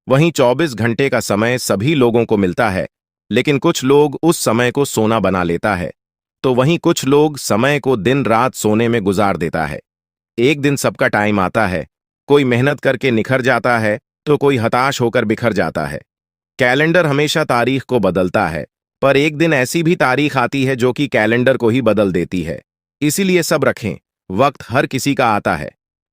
वहीं 24 घंटे का समय सभी लोगों को मिलता है, लेकिन कुछ लोग उस समय को सोना बना लेता है, तो वहीं कुछ लोग समय को दिन रात सोने में गुजार देता है। एक दिन सबका टाइम आता है, कोई मेहनत करके निखर जाता है तो कोई हताश होकर बिखर जाता है। कैलेंडर हमेशा तारीख को बदलता है, पर एक दिन ऐसी भी तारीख आती है जो कि कैलेंडर को ही बदल देती है। इसीलिए सब रखें, वक्त हर किसी का आता है।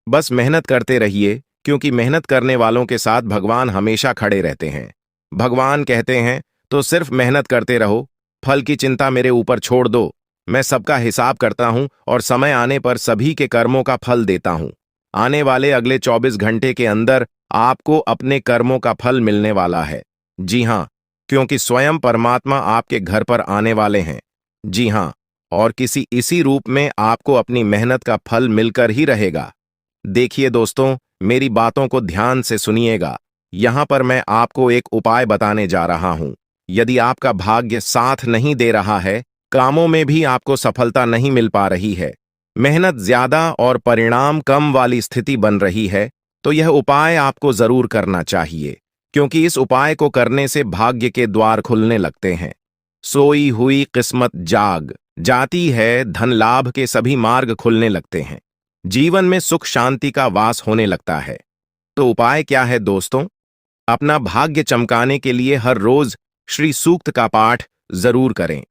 बस मेहनत करते रहिए, क्योंकि मेहनत करने वालों के साथ भगवान हमेशा खड़े रहते हैं। भगवान कहते हैं तो सिर्फ मेहनत करते रहो, फल की चिंता मेरे ऊपर छोड़ दो। मैं सबका हिसाब करता हूं और समय आने पर सभी के कर्मों का फल देता हूं। आने वाले अगले 24 घंटे के अंदर आपको अपने कर्मों का फल मिलने वाला है। जी हां, क्योंकि स्वयं परमात्मा आपके घर पर आने वाले हैं। जी हां, और किसी इसी रूप में आपको अपनी मेहनत का फल मिलकर ही रहेगा। देखिए दोस्तों, मेरी बातों को ध्यान से सुनिएगा। यहां पर मैं आपको एक उपाय बताने जा रहा हूं। यदि आपका भाग्य साथ नहीं दे रहा है, कामों में भी आपको सफलता नहीं मिल पा रही है, मेहनत ज्यादा और परिणाम कम वाली स्थिति बन रही है, तो यह उपाय आपको जरूर करना चाहिए, क्योंकि इस उपाय को करने से भाग्य के द्वार खुलने लगते हैं। सोई हुई किस्मत जाग जाती है, धन लाभ के सभी मार्ग खुलने लगते हैं, जीवन में सुख शांति का वास होने लगता है। तो उपाय क्या है दोस्तों? अपना भाग्य चमकाने के लिए हर रोज श्री सूक्त का पाठ जरूर करें।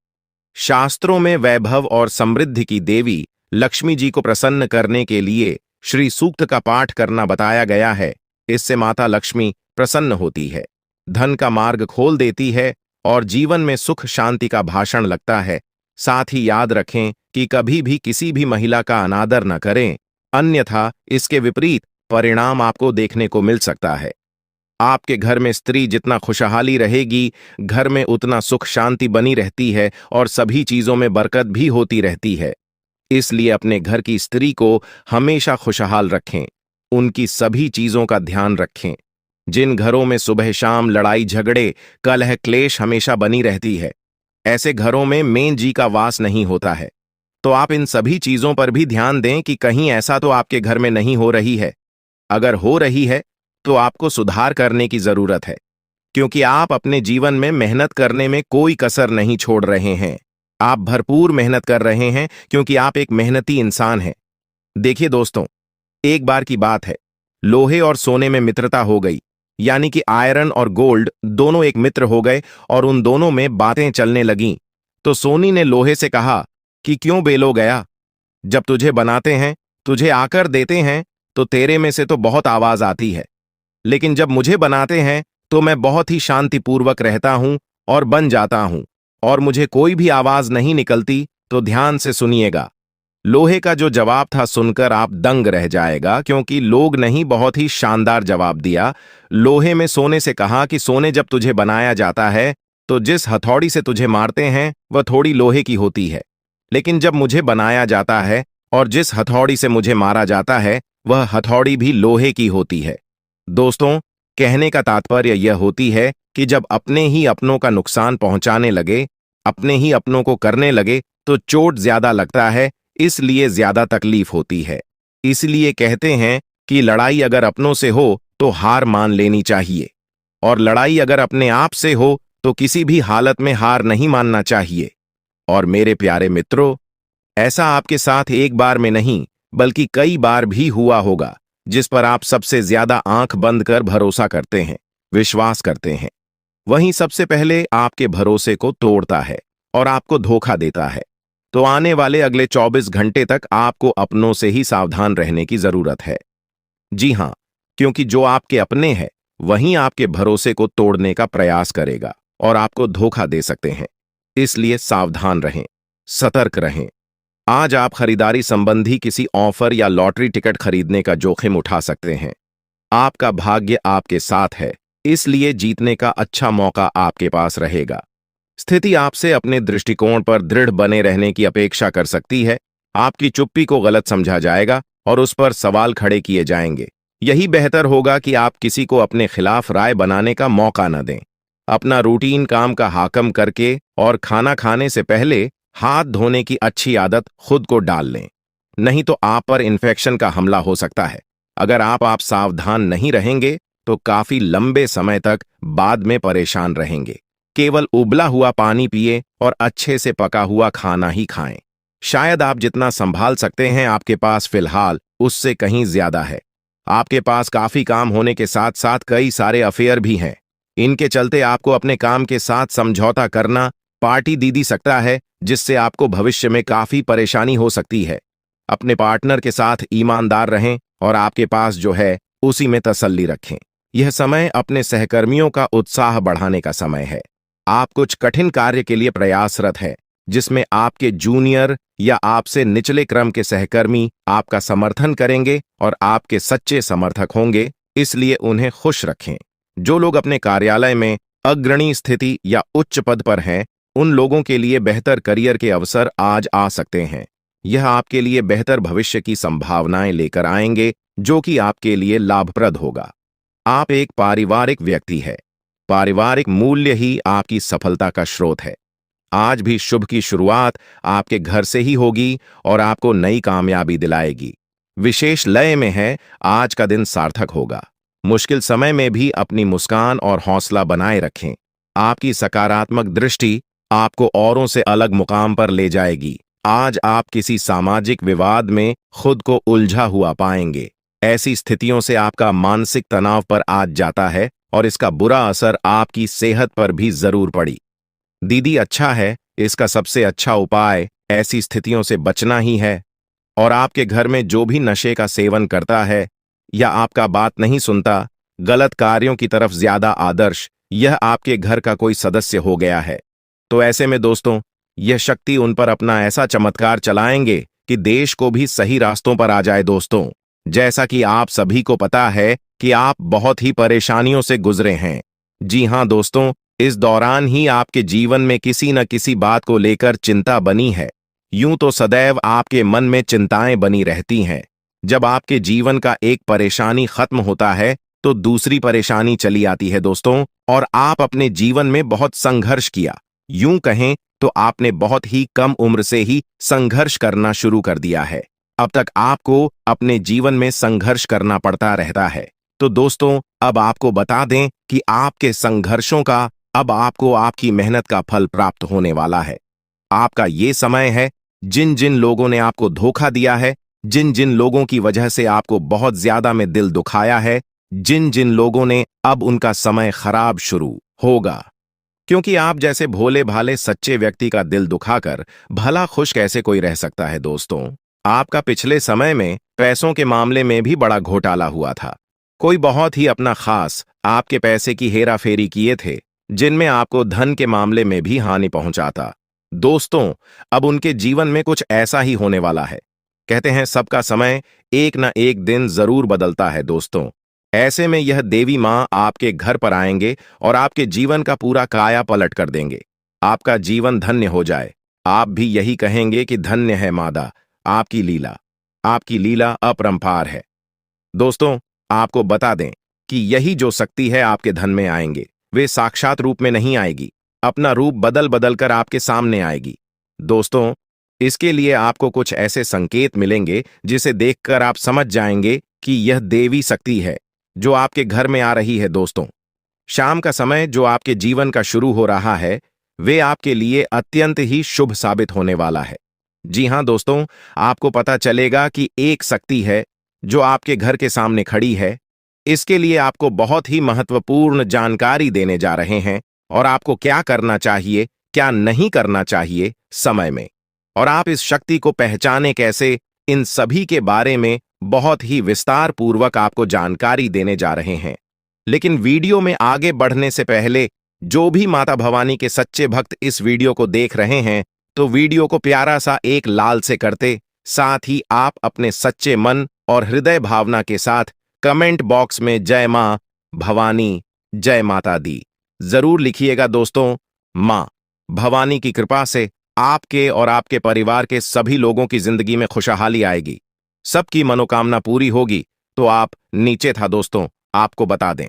शास्त्रों में वैभव और समृद्धि की देवी लक्ष्मी जी को प्रसन्न करने के लिए श्री सूक्त का पाठ करना बताया गया है। इससे माता लक्ष्मी प्रसन्न होती है, धन का मार्ग खोल देती है और जीवन में सुख शांति का भाषण लगता है। साथ ही याद रखें कि कभी भी किसी भी महिला का अनादर न करें, अन्यथा इसके विपरीत परिणाम आपको देखने को मिल सकता है। आपके घर में स्त्री जितना खुशहाली रहेगी, घर में उतना सुख शांति बनी रहती है और सभी चीजों में बरकत भी होती रहती है। इसलिए अपने घर की स्त्री को हमेशा खुशहाल रखें, उनकी सभी चीजों का ध्यान रखें। जिन घरों में सुबह शाम लड़ाई झगड़े कलह क्लेश हमेशा बनी रहती है, ऐसे घरों में मेन जी का वास नहीं होता है। तो आप इन सभी चीजों पर भी ध्यान दें कि कहीं ऐसा तो आपके घर में नहीं हो रही है। अगर हो रही है तो आपको सुधार करने की जरूरत है, क्योंकि आप अपने जीवन में मेहनत करने में कोई कसर नहीं छोड़ रहे हैं। आप भरपूर मेहनत कर रहे हैं क्योंकि आप एक मेहनती इंसान हैं। देखिए दोस्तों, एक बार की बात है, लोहे और सोने में मित्रता हो गई, यानी कि आयरन और गोल्ड दोनों एक मित्र हो गए और उन दोनों में बातें चलने लगीं। तो सोनी ने लोहे से कहा कि क्यों बेलो गया, जब तुझे बनाते हैं, तुझे आकर देते हैं, तो तेरे में से तो बहुत आवाज आती है, लेकिन जब मुझे बनाते हैं तो मैं बहुत ही शांतिपूर्वक रहता हूं और बन जाता हूं, और मुझे कोई भी आवाज नहीं निकलती। तो ध्यान से सुनिएगा। लोहे का जो जवाब था सुनकर आप दंग रह जाएगा, क्योंकि लोग नहीं बहुत ही शानदार जवाब दिया। लोहे में सोने से कहा कि सोने, जब तुझे बनाया जाता है तो जिस हथौड़ी से तुझे मारते हैं वह थोड़ी लोहे की होती है, लेकिन जब मुझे बनाया जाता है और जिस हथौड़ी से मुझे मारा जाता है वह हथौड़ी भी लोहे की होती है। दोस्तों, कहने का तात्पर्य यह होती है कि जब अपने ही अपनों का नुकसान पहुंचाने लगे, अपने ही अपनों को करने लगे, तो चोट ज्यादा लगता है, इसलिए ज्यादा तकलीफ होती है। इसलिए कहते हैं कि लड़ाई अगर अपनों से हो तो हार मान लेनी चाहिए, और लड़ाई अगर अपने आप से हो तो किसी भी हालत में हार नहीं मानना चाहिए। और मेरे प्यारे मित्रों, ऐसा आपके साथ एक बार में नहीं बल्कि कई बार भी हुआ होगा, जिस पर आप सबसे ज्यादा आंख बंद कर भरोसा करते हैं, विश्वास करते हैं। वहीं सबसे पहले आपके भरोसे को तोड़ता है और आपको धोखा देता है। तो आने वाले अगले 24 घंटे तक आपको अपनों से ही सावधान रहने की जरूरत है। जी हां, क्योंकि जो आपके अपने हैं वहीं आपके भरोसे को तोड़ने का प्रयास करेगा और आपको धोखा दे सकते हैं। इसलिए सावधान रहें, सतर्क रहें। आज आप खरीदारी संबंधी किसी ऑफर या लॉटरी टिकट खरीदने का जोखिम उठा सकते हैं। आपका भाग्य आपके साथ है, इसलिए जीतने का अच्छा मौका आपके पास रहेगा। स्थिति आपसे अपने दृष्टिकोण पर दृढ़ बने रहने की अपेक्षा कर सकती है। आपकी चुप्पी को गलत समझा जाएगा और उस पर सवाल खड़े किए जाएंगे। यही बेहतर होगा कि आप किसी को अपने खिलाफ राय बनाने का मौका न दें। अपना रूटीन काम का हाकम करके और खाना खाने से पहले हाथ धोने की अच्छी आदत खुद को डाल लें, नहीं तो आप पर इन्फेक्शन का हमला हो सकता है। अगर आप सावधान नहीं रहेंगे तो काफी लंबे समय तक बाद में परेशान रहेंगे। केवल उबला हुआ पानी पिए और अच्छे से पका हुआ खाना ही खाएं। शायद आप जितना संभाल सकते हैं आपके पास फिलहाल उससे कहीं ज्यादा है। आपके पास काफी काम होने के साथ साथ कई सारे अफेयर भी हैं। इनके चलते आपको अपने काम के साथ समझौता करना पार्टी दीदी सकता है, जिससे आपको भविष्य में काफी परेशानी हो सकती है। अपने पार्टनर के साथ ईमानदार रहें और आपके पास जो है उसी में तसल्ली रखें। यह समय अपने सहकर्मियों का उत्साह बढ़ाने का समय है। आप कुछ कठिन कार्य के लिए प्रयासरत हैं, जिसमें आपके जूनियर या आपसे निचले क्रम के सहकर्मी आपका समर्थन करेंगे और आपके सच्चे समर्थक होंगे, इसलिए उन्हें खुश रखें। जो लोग अपने कार्यालय में अग्रणी स्थिति या उच्च पद पर हैं, उन लोगों के लिए बेहतर करियर के अवसर आज आ सकते हैं। यह आपके लिए बेहतर भविष्य की संभावनाएं लेकर आएंगे, जो कि आपके लिए लाभप्रद होगा। आप एक पारिवारिक व्यक्ति हैं। पारिवारिक मूल्य ही आपकी सफलता का स्रोत है। आज भी शुभ की शुरुआत आपके घर से ही होगी और आपको नई कामयाबी दिलाएगी। विशेष लय में है, आज का दिन सार्थक होगा। मुश्किल समय में भी अपनी मुस्कान और हौसला बनाए रखें। आपकी सकारात्मक दृष्टि आपको औरों से अलग मुकाम पर ले जाएगी। आज आप किसी सामाजिक विवाद में खुद को उलझा हुआ पाएंगे। ऐसी स्थितियों से आपका मानसिक तनाव पर आज जाता है और इसका बुरा असर आपकी सेहत पर भी जरूर पड़ी। दीदी, अच्छा है, इसका सबसे अच्छा उपाय ऐसी स्थितियों से बचना ही है। और आपके घर में जो भी नशे का सेवन करता है या आपका बात नहीं सुनता, गलत कार्यों की तरफ ज्यादा आदर्श, यह आपके घर का कोई सदस्य हो गया है। तो ऐसे में दोस्तों, यह शक्ति उन पर अपना ऐसा चमत्कार चलाएंगे कि देश को भी सही रास्तों पर आ जाए। दोस्तों, जैसा कि आप सभी को पता है कि आप बहुत ही परेशानियों से गुजरे हैं। जी हां दोस्तों, इस दौरान ही आपके जीवन में किसी न किसी बात को लेकर चिंता बनी है। यूं तो सदैव आपके मन में चिंताएं बनी रहती हैं। जब आपके जीवन का एक परेशानी खत्म होता है तो दूसरी परेशानी चली आती है दोस्तों, और आप अपने जीवन में बहुत संघर्ष किया। यूं कहें तो आपने बहुत ही कम उम्र से ही संघर्ष करना शुरू कर दिया है। अब तक आपको अपने जीवन में संघर्ष करना पड़ता रहता है। तो दोस्तों, अब आपको बता दें कि आपके संघर्षों का अब आपको आपकी मेहनत का फल प्राप्त होने वाला है। आपका ये समय है, जिन जिन लोगों ने आपको धोखा दिया है, जिन जिन लोगों की वजह से आपको बहुत ज्यादा में दिल दुखाया है, जिन जिन लोगों ने, अब उनका समय खराब शुरू होगा। क्योंकि आप जैसे भोले भाले सच्चे व्यक्ति का दिल दुखाकर भला खुश कैसे कोई रह सकता है दोस्तों। आपका पिछले समय में पैसों के मामले में भी बड़ा घोटाला हुआ था। कोई बहुत ही अपना खास आपके पैसे की हेरा फेरी किए थे, जिनमें आपको धन के मामले में भी हानि पहुंचाता। दोस्तों, अब उनके जीवन में कुछ ऐसा ही होने वाला है। कहते हैं सबका समय एक न एक दिन जरूर बदलता है दोस्तों। ऐसे में यह देवी मां आपके घर पर आएंगे और आपके जीवन का पूरा काया पलट कर देंगे। आपका जीवन धन्य हो जाए। आप भी यही कहेंगे कि धन्य है मादा, आपकी लीला अपरंपार है। दोस्तों, आपको बता दें कि यही जो शक्ति है आपके धन में आएंगे, वे साक्षात रूप में नहीं आएगी, अपना रूप बदल बदल कर आपके सामने आएगी। दोस्तों, इसके लिए आपको कुछ ऐसे संकेत मिलेंगे जिसे देखकर आप समझ जाएंगे कि यह देवी शक्ति है जो आपके घर में आ रही है। दोस्तों, शाम का समय जो आपके जीवन का शुरू हो रहा है, वे आपके लिए अत्यंत ही शुभ साबित होने वाला है। जी हां दोस्तों, आपको पता चलेगा कि एक शक्ति है जो आपके घर के सामने खड़ी है। इसके लिए आपको बहुत ही महत्वपूर्ण जानकारी देने जा रहे हैं, और आपको क्या करना चाहिए, क्या नहीं करना चाहिए समय में, और आप इस शक्ति को पहचाने कैसे, इन सभी के बारे में बहुत ही विस्तार पूर्वक आपको जानकारी देने जा रहे हैं। लेकिन वीडियो में आगे बढ़ने से पहले जो भी माता भवानी के सच्चे भक्त इस वीडियो को देख रहे हैं, तो वीडियो को प्यारा सा एक लाल से करते, साथ ही आप अपने सच्चे मन और हृदय भावना के साथ कमेंट बॉक्स में जय मां भवानी, जय माता दी जरूर लिखिएगा। दोस्तों, मां भवानी की कृपा से आपके और आपके परिवार के सभी लोगों की जिंदगी में खुशहाली आएगी, सबकी मनोकामना पूरी होगी। तो आप नीचे था दोस्तों, आपको बता दें,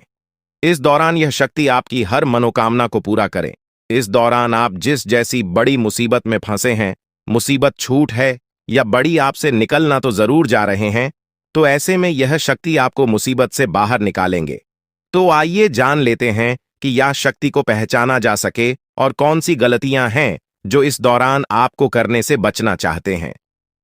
इस दौरान यह शक्ति आपकी हर मनोकामना को पूरा करे। इस दौरान आप जिस जैसी बड़ी मुसीबत में फंसे हैं, मुसीबत छूट है या बड़ी आपसे निकलना तो जरूर जा रहे हैं, तो ऐसे में यह शक्ति आपको मुसीबत से बाहर निकालेंगे। तो आइए जान लेते हैं कि यह शक्ति को पहचाना जा सके और कौन सी गलतियां हैं जो इस दौरान आपको करने से बचना चाहते हैं।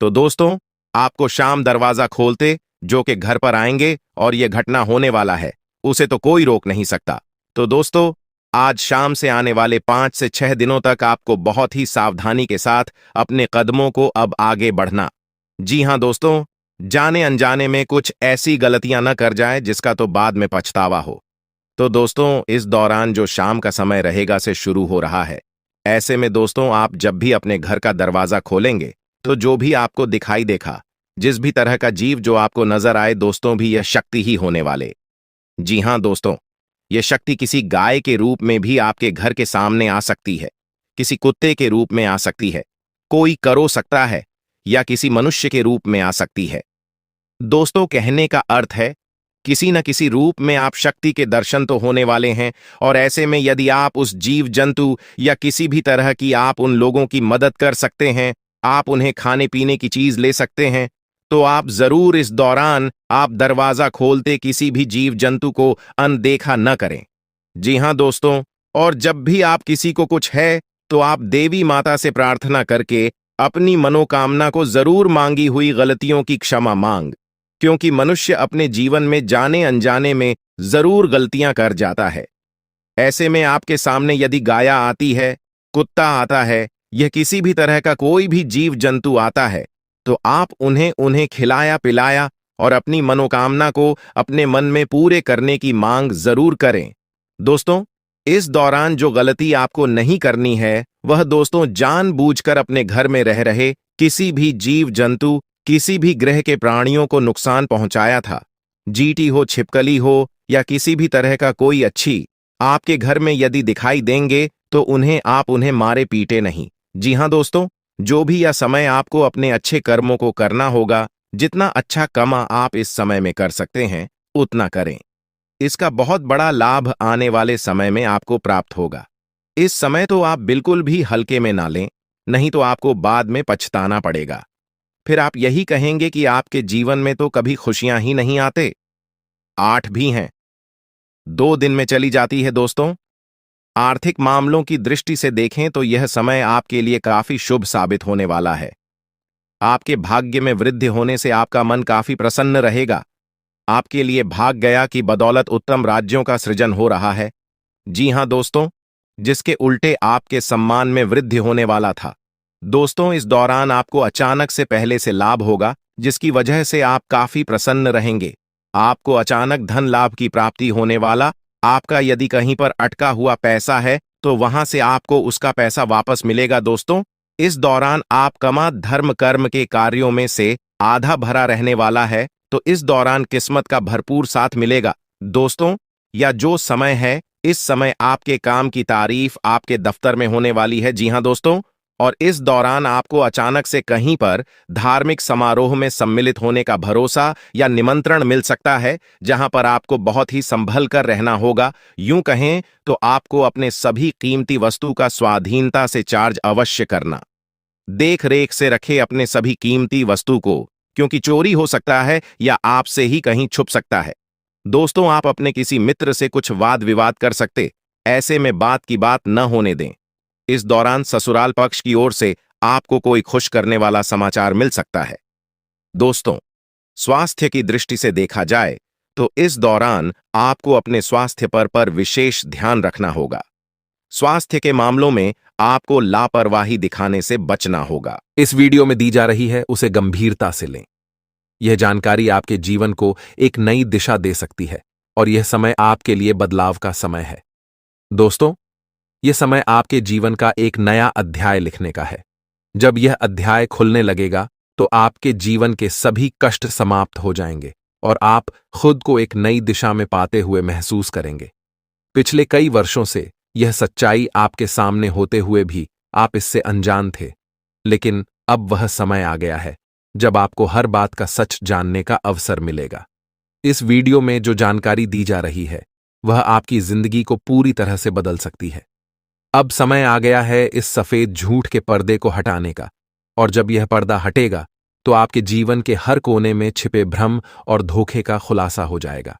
तो दोस्तों, आपको शाम दरवाजा खोलते जो कि घर पर आएंगे और यह घटना होने वाला है, उसे तो कोई रोक नहीं सकता। तो दोस्तों, आज शाम से आने वाले 5 से 6 दिनों तक आपको बहुत ही सावधानी के साथ अपने कदमों को अब आगे बढ़ना। जी हां दोस्तों, जाने अनजाने में कुछ ऐसी गलतियां न कर जाए जिसका तो बाद में पछतावा हो। तो दोस्तों, इस दौरान जो शाम का समय रहेगा से शुरू हो रहा है। ऐसे में दोस्तों, आप जब भी अपने घर का दरवाजा खोलेंगे, तो जो भी आपको दिखाई देखा, जिस भी तरह का जीव जो आपको नजर आए दोस्तों, भी यह शक्ति ही होने वाले। जी हां दोस्तों, यह शक्ति किसी गाय के रूप में भी आपके घर के सामने आ सकती है, किसी कुत्ते के रूप में आ सकती है, कोई करो सकता है, या किसी मनुष्य के रूप में आ सकती है। दोस्तों, कहने का अर्थ है किसी न किसी रूप में आप शक्ति के दर्शन तो होने वाले हैं, और ऐसे में यदि आप उस जीव जंतु या किसी भी तरह की आप उन लोगों की मदद कर सकते हैं, आप उन्हें खाने पीने की चीज ले सकते हैं, तो आप जरूर इस दौरान आप दरवाजा खोलते किसी भी जीव जंतु को अनदेखा न करें। जी हां दोस्तों, और जब भी आप किसी को कुछ है, तो आप देवी माता से प्रार्थना करके अपनी मनोकामना को जरूर मांगी हुई गलतियों की क्षमा मांग, क्योंकि मनुष्य अपने जीवन में जाने अनजाने में जरूर गलतियां कर जाता है। ऐसे में आपके सामने यदि गाया आती है, कुत्ता आता है, यह किसी भी तरह का कोई भी जीव जंतु आता है, तो आप उन्हें खिलाया पिलाया और अपनी मनोकामना को अपने मन में पूरे करने की मांग जरूर करें। दोस्तों, इस दौरान जो गलती आपको नहीं करनी है, वह दोस्तों जानबूझकर अपने घर में रह रहे किसी भी जीव जंतु, किसी भी ग्रह के प्राणियों को नुकसान पहुंचाया था। जीटी हो, छिपकली हो, या किसी भी तरह का कोई अच्छी आपके घर में यदि दिखाई देंगे, तो आप उन्हें मारे पीटे नहीं। जी हां दोस्तों, जो भी यह समय आपको अपने अच्छे कर्मों को करना होगा, जितना अच्छा कमा आप इस समय में कर सकते हैं, उतना करें। इसका बहुत बड़ा लाभ आने वाले समय में आपको प्राप्त होगा। इस समय तो आप बिल्कुल भी हल्के में ना लें, नहीं तो आपको बाद में पछताना पड़ेगा। फिर आप यही कहेंगे कि आपके जीवन में तो कभी खुशियां ही नहीं आते। 8 भी हैं, 2 दिन में चली जाती है दोस्तों। आर्थिक मामलों की दृष्टि से देखें तो यह समय आपके लिए काफी शुभ साबित होने वाला है। आपके भाग्य में वृद्धि होने से आपका मन काफी प्रसन्न रहेगा। आपके लिए भाग गया की बदौलत उत्तम राज्यों का सृजन हो रहा है। जी हां दोस्तों, जिसके उल्टे आपके सम्मान में वृद्धि होने वाला था। दोस्तों, इस दौरान आपको अचानक से पहले से लाभ होगा, जिसकी वजह से आप काफी प्रसन्न रहेंगे। आपको अचानक धन लाभ की प्राप्ति होने वाला। आपका यदि कहीं पर अटका हुआ पैसा है तो वहां से आपको उसका पैसा वापस मिलेगा। दोस्तों, इस दौरान आप कमा धर्म कर्म के कार्यों में से आधा भरा रहने वाला है, तो इस दौरान किस्मत का भरपूर साथ मिलेगा। दोस्तों, या जो समय है, इस समय आपके काम की तारीफ आपके दफ्तर में होने वाली है। जी हां दोस्तों, और इस दौरान आपको अचानक से कहीं पर धार्मिक समारोह में सम्मिलित होने का भरोसा या निमंत्रण मिल सकता है, जहां पर आपको बहुत ही संभल कर रहना होगा। यूं कहें तो आपको अपने सभी कीमती वस्तु का स्वाधीनता से चार्ज अवश्य करना। देख रेख से रखे अपने सभी कीमती वस्तु को, क्योंकि चोरी हो सकता है या आपसे ही कहीं छुप सकता है। दोस्तों, आप अपने किसी मित्र से कुछ वाद विवाद कर सकते, ऐसे में बात की बात न होने दें। इस दौरान ससुराल पक्ष की ओर से आपको कोई खुश करने वाला समाचार मिल सकता है। दोस्तों, स्वास्थ्य की दृष्टि से देखा जाए तो इस दौरान आपको अपने स्वास्थ्य पर विशेष ध्यान रखना होगा। स्वास्थ्य के मामलों में आपको लापरवाही दिखाने से बचना होगा। इस वीडियो में दी जा रही है उसे गंभीरता से लें। यह जानकारी आपके जीवन को एक नई दिशा दे सकती है और यह समय आपके लिए बदलाव का समय है। दोस्तों, यह समय आपके जीवन का एक नया अध्याय लिखने का है। जब यह अध्याय खुलने लगेगा तो आपके जीवन के सभी कष्ट समाप्त हो जाएंगे और आप खुद को एक नई दिशा में पाते हुए महसूस करेंगे। पिछले कई वर्षों से यह सच्चाई आपके सामने होते हुए भी आप इससे अनजान थे, लेकिन अब वह समय आ गया है जब आपको हर बात का सच जानने का अवसर मिलेगा। इस वीडियो में जो जानकारी दी जा रही है वह आपकी जिंदगी को पूरी तरह से बदल सकती है। अब समय आ गया है इस सफेद झूठ के पर्दे को हटाने का, और जब यह पर्दा हटेगा तो आपके जीवन के हर कोने में छिपे भ्रम और धोखे का खुलासा हो जाएगा।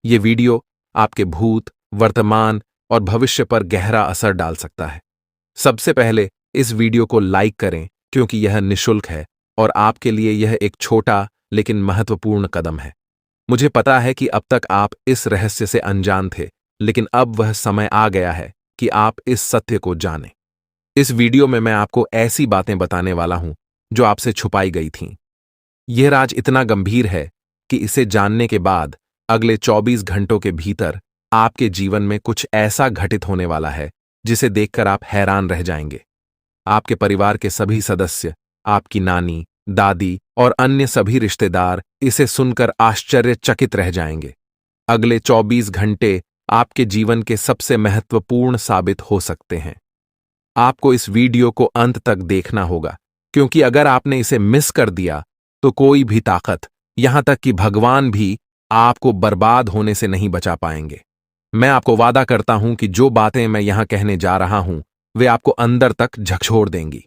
ये वीडियो आपके भूत, वर्तमान और भविष्य पर गहरा असर डाल सकता है। सबसे पहले इस वीडियो को लाइक करें, क्योंकि यह निःशुल्क है और आपके लिए यह एक छोटा लेकिन महत्वपूर्ण कदम है। मुझे पता है कि अब तक आप इस रहस्य से अनजान थे, लेकिन अब वह समय आ गया है कि आप इस सत्य को जानें। इस वीडियो में मैं आपको ऐसी बातें बताने वाला हूं जो आपसे छुपाई गई थीं। यह राज इतना गंभीर है कि इसे जानने के बाद अगले 24 घंटों के भीतर आपके जीवन में कुछ ऐसा घटित होने वाला है जिसे देखकर आप हैरान रह जाएंगे। आपके परिवार के सभी सदस्य, आपकी नानी, दादी और अन्य सभी रिश्तेदार इसे सुनकर आश्चर्यचकित रह जाएंगे। अगले 24 घंटे आपके जीवन के सबसे महत्वपूर्ण साबित हो सकते हैं। आपको इस वीडियो को अंत तक देखना होगा, क्योंकि अगर आपने इसे मिस कर दिया तो कोई भी ताकत, यहां तक कि भगवान भी, आपको बर्बाद होने से नहीं बचा पाएंगे। मैं आपको वादा करता हूं कि जो बातें मैं यहां कहने जा रहा हूं वे आपको अंदर तक झकझोर देंगी।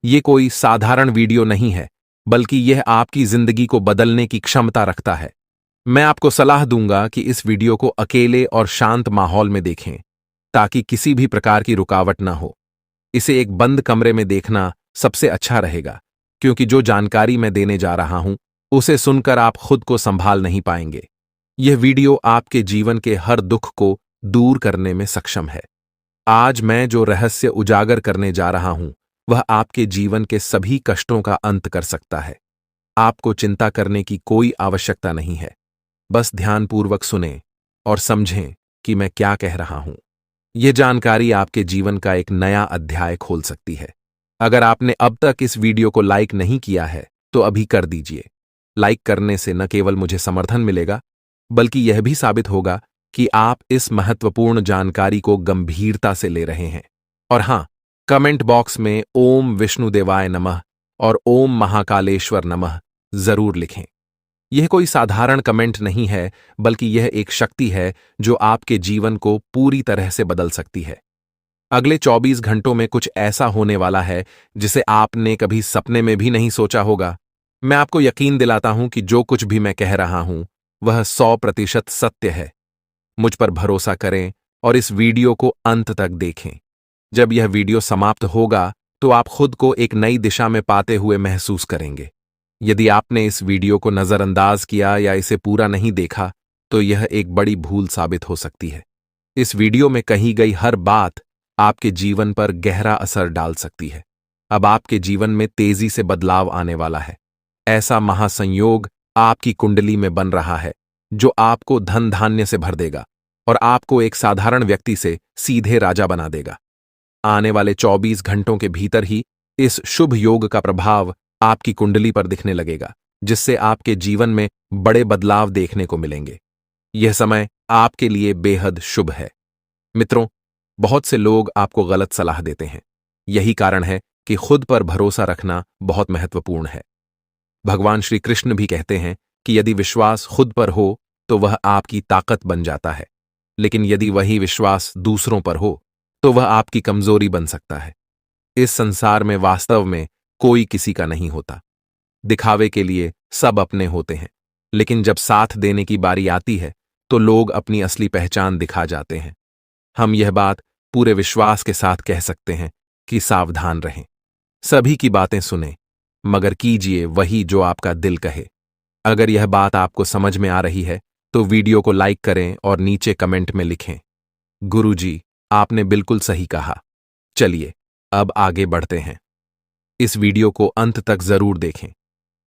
ये कोई साधारण वीडियो नहीं है, बल्कि यह आपकी जिंदगी को बदलने की क्षमता रखता है। मैं आपको सलाह दूंगा कि इस वीडियो को अकेले और शांत माहौल में देखें, ताकि किसी भी प्रकार की रुकावट ना हो। इसे एक बंद कमरे में देखना सबसे अच्छा रहेगा, क्योंकि जो जानकारी मैं देने जा रहा हूं उसे सुनकर आप खुद को संभाल नहीं पाएंगे। यह वीडियो आपके जीवन के हर दुख को दूर करने में सक्षम है। आज मैं जो रहस्य उजागर करने जा रहा हूं वह आपके जीवन के सभी कष्टों का अंत कर सकता है। आपको चिंता करने की कोई आवश्यकता नहीं है। बस ध्यानपूर्वक सुनें और समझें कि मैं क्या कह रहा हूं। यह जानकारी आपके जीवन का एक नया अध्याय खोल सकती है। अगर आपने अब तक इस वीडियो को लाइक नहीं किया है तो अभी कर दीजिए। लाइक करने से न केवल मुझे समर्थन मिलेगा, बल्कि यह भी साबित होगा कि आप इस महत्वपूर्ण जानकारी को गंभीरता से ले रहे हैं। और हां, कमेंट बॉक्स में ओम विष्णुदेवाय नमः और ओम महाकालेश्वर नमः जरूर लिखें। यह कोई साधारण कमेंट नहीं है, बल्कि यह एक शक्ति है जो आपके जीवन को पूरी तरह से बदल सकती है। अगले 24 घंटों में कुछ ऐसा होने वाला है जिसे आपने कभी सपने में भी नहीं सोचा होगा। मैं आपको यकीन दिलाता हूं कि जो कुछ भी मैं कह रहा हूं वह 100% सत्य है। मुझ पर भरोसा करें और इस वीडियो को अंत तक देखें। जब यह वीडियो समाप्त होगा तो आप खुद को एक नई दिशा में पाते हुए महसूस करेंगे। यदि आपने इस वीडियो को नजरअंदाज किया या इसे पूरा नहीं देखा तो यह एक बड़ी भूल साबित हो सकती है। इस वीडियो में कही गई हर बात आपके जीवन पर गहरा असर डाल सकती है। अब आपके जीवन में तेजी से बदलाव आने वाला है। ऐसा महासंयोग आपकी कुंडली में बन रहा है जो आपको धन धान्य से भर देगा और आपको एक साधारण व्यक्ति से सीधे राजा बना देगा। आने वाले 24 घंटों के भीतर ही इस शुभ योग का प्रभाव आपकी कुंडली पर दिखने लगेगा, जिससे आपके जीवन में बड़े बदलाव देखने को मिलेंगे। यह समय आपके लिए बेहद शुभ है। मित्रों, बहुत से लोग आपको गलत सलाह देते हैं। यही कारण है कि खुद पर भरोसा रखना बहुत महत्वपूर्ण है। भगवान श्री कृष्ण भी कहते हैं कि यदि विश्वास खुद पर हो तो वह आपकी ताकत बन जाता है, लेकिन यदि वही विश्वास दूसरों पर हो तो वह आपकी कमजोरी बन सकता है। इस संसार में वास्तव में कोई किसी का नहीं होता। दिखावे के लिए सब अपने होते हैं, लेकिन जब साथ देने की बारी आती है तो लोग अपनी असली पहचान दिखा जाते हैं। हम यह बात पूरे विश्वास के साथ कह सकते हैं कि सावधान रहें। सभी की बातें सुनें, मगर कीजिए वही जो आपका दिल कहे। अगर यह बात आपको समझ में आ रही है तो वीडियो को लाइक करें और नीचे कमेंट में लिखें, गुरुजी, आपने बिल्कुल सही कहा। चलिए अब आगे बढ़ते हैं। इस वीडियो को अंत तक जरूर देखें,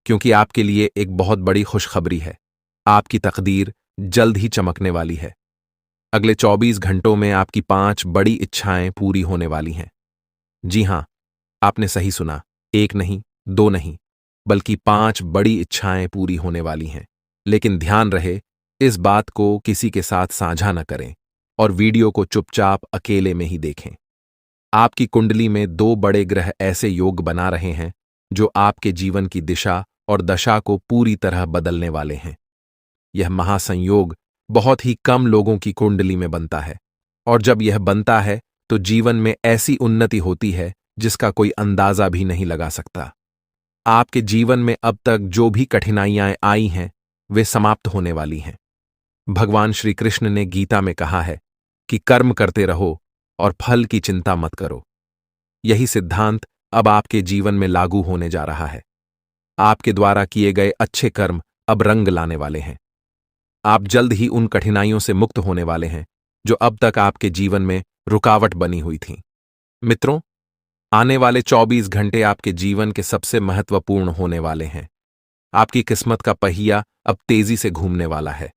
क्योंकि आपके लिए एक बहुत बड़ी खुशखबरी है। आपकी तकदीर जल्द ही चमकने वाली है। अगले 24 घंटों में आपकी 5 बड़ी इच्छाएं पूरी होने वाली हैं। जी हां, आपने सही सुना, एक नहीं, दो नहीं, बल्कि 5 बड़ी इच्छाएं पूरी होने वाली हैं। लेकिन ध्यान रहे, इस बात को किसी के साथ साझा न करें और वीडियो को चुपचाप अकेले में ही देखें। आपकी कुंडली में 2 बड़े ग्रह ऐसे योग बना रहे हैं जो आपके जीवन की दिशा और दशा को पूरी तरह बदलने वाले हैं। यह महासंयोग बहुत ही कम लोगों की कुंडली में बनता है, और जब यह बनता है तो जीवन में ऐसी उन्नति होती है जिसका कोई अंदाजा भी नहीं लगा सकता। आपके जीवन में अब तक जो भी कठिनाइयां आई हैं वे समाप्त होने वाली हैं। भगवान श्री कृष्ण ने गीता में कहा है कि कर्म करते रहो और फल की चिंता मत करो। यही सिद्धांत अब आपके जीवन में लागू होने जा रहा है। आपके द्वारा किए गए अच्छे कर्म अब रंग लाने वाले हैं। आप जल्द ही उन कठिनाइयों से मुक्त होने वाले हैं जो अब तक आपके जीवन में रुकावट बनी हुई थीं। मित्रों, आने वाले 24 घंटे आपके जीवन के सबसे महत्वपूर्ण होने वाले हैं। आपकी किस्मत का पहिया अब तेजी से घूमने वाला है।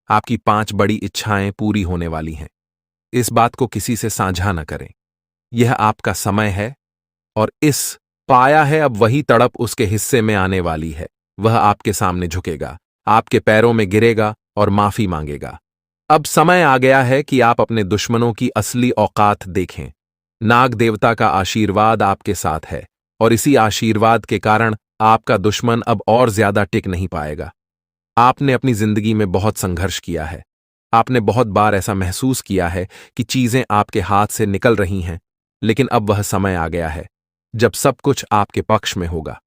आपकी 5 बड़ी इच्छाएं पूरी होने वाली हैं। इस बात को किसी से साझा न करें। यह आपका समय है, और इस पाया है अब वही तड़प उसके हिस्से में आने वाली है। वह आपके सामने झुकेगा, आपके पैरों में गिरेगा और माफी मांगेगा। अब समय आ गया है कि आप अपने दुश्मनों की असली औकात देखें। नाग देवता का आशीर्वाद आपके साथ है, और इसी आशीर्वाद के कारण आपका दुश्मन अब और ज्यादा टिक नहीं पाएगा। आपने अपनी जिंदगी में बहुत संघर्ष किया है। आपने बहुत बार ऐसा महसूस किया है कि चीजें आपके हाथ से निकल रही हैं, लेकिन अब वह समय आ गया है जब सब कुछ आपके पक्ष में होगा।